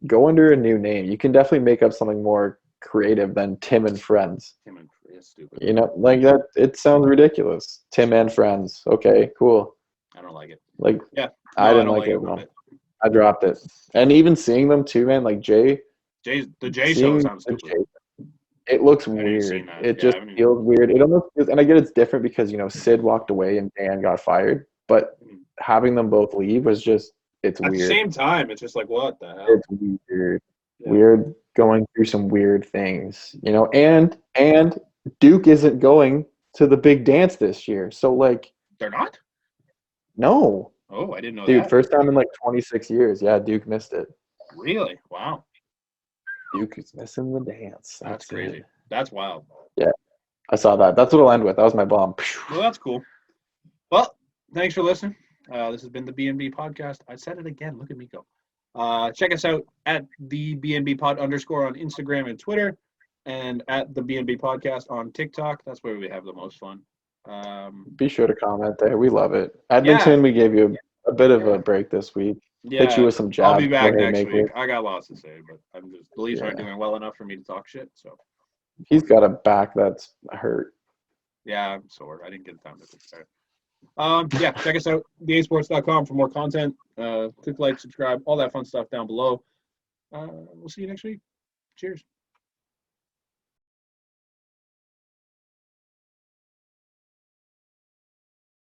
go under a new name. You can definitely make up something more creative than Tim and Friends. Tim and Friends, stupid. Like that. It sounds ridiculous. Tim and Friends. Okay, cool. I don't like it. Like, yeah, no, I didn't like it. I dropped it. And even seeing them too, man. Like the Jay show sounds stupid. It looks weird. It just feels weird. It almost feels, and I get it's different because Sid walked away and Dan got fired, but having them both leave was just it's weird. At the same time, it's just like, what the hell? It's weird. Yeah. Weird going through some weird things, and Duke isn't going to the big dance this year. So like they're not? No. Oh, I didn't know that. Dude, first time in like 26 years. Yeah, Duke missed it. Really? Wow. Duke is missing the dance. That's crazy. That's wild. Yeah. I saw that. That's what I'll end with. That was my bomb. Well, that's cool. Well, thanks for listening. This has been the BnB podcast. I said it again. Look at me go. Check us out at the BnB pod _ on Instagram and Twitter, and at the BnB podcast on TikTok. That's where we have the most fun. Be sure to comment there. We love it. Edmonton, we gave you a bit of a break this week. Yeah, hit you with some jabs. I'll be back next week. I got lots to say, but the Leafs aren't doing well enough for me to talk shit. So he's got a back that's hurt. Yeah, I'm sore. I didn't get time to fix that. Check us out, theasports.com for more content. Click like, subscribe, all that fun stuff down below. We'll see you next week. Cheers.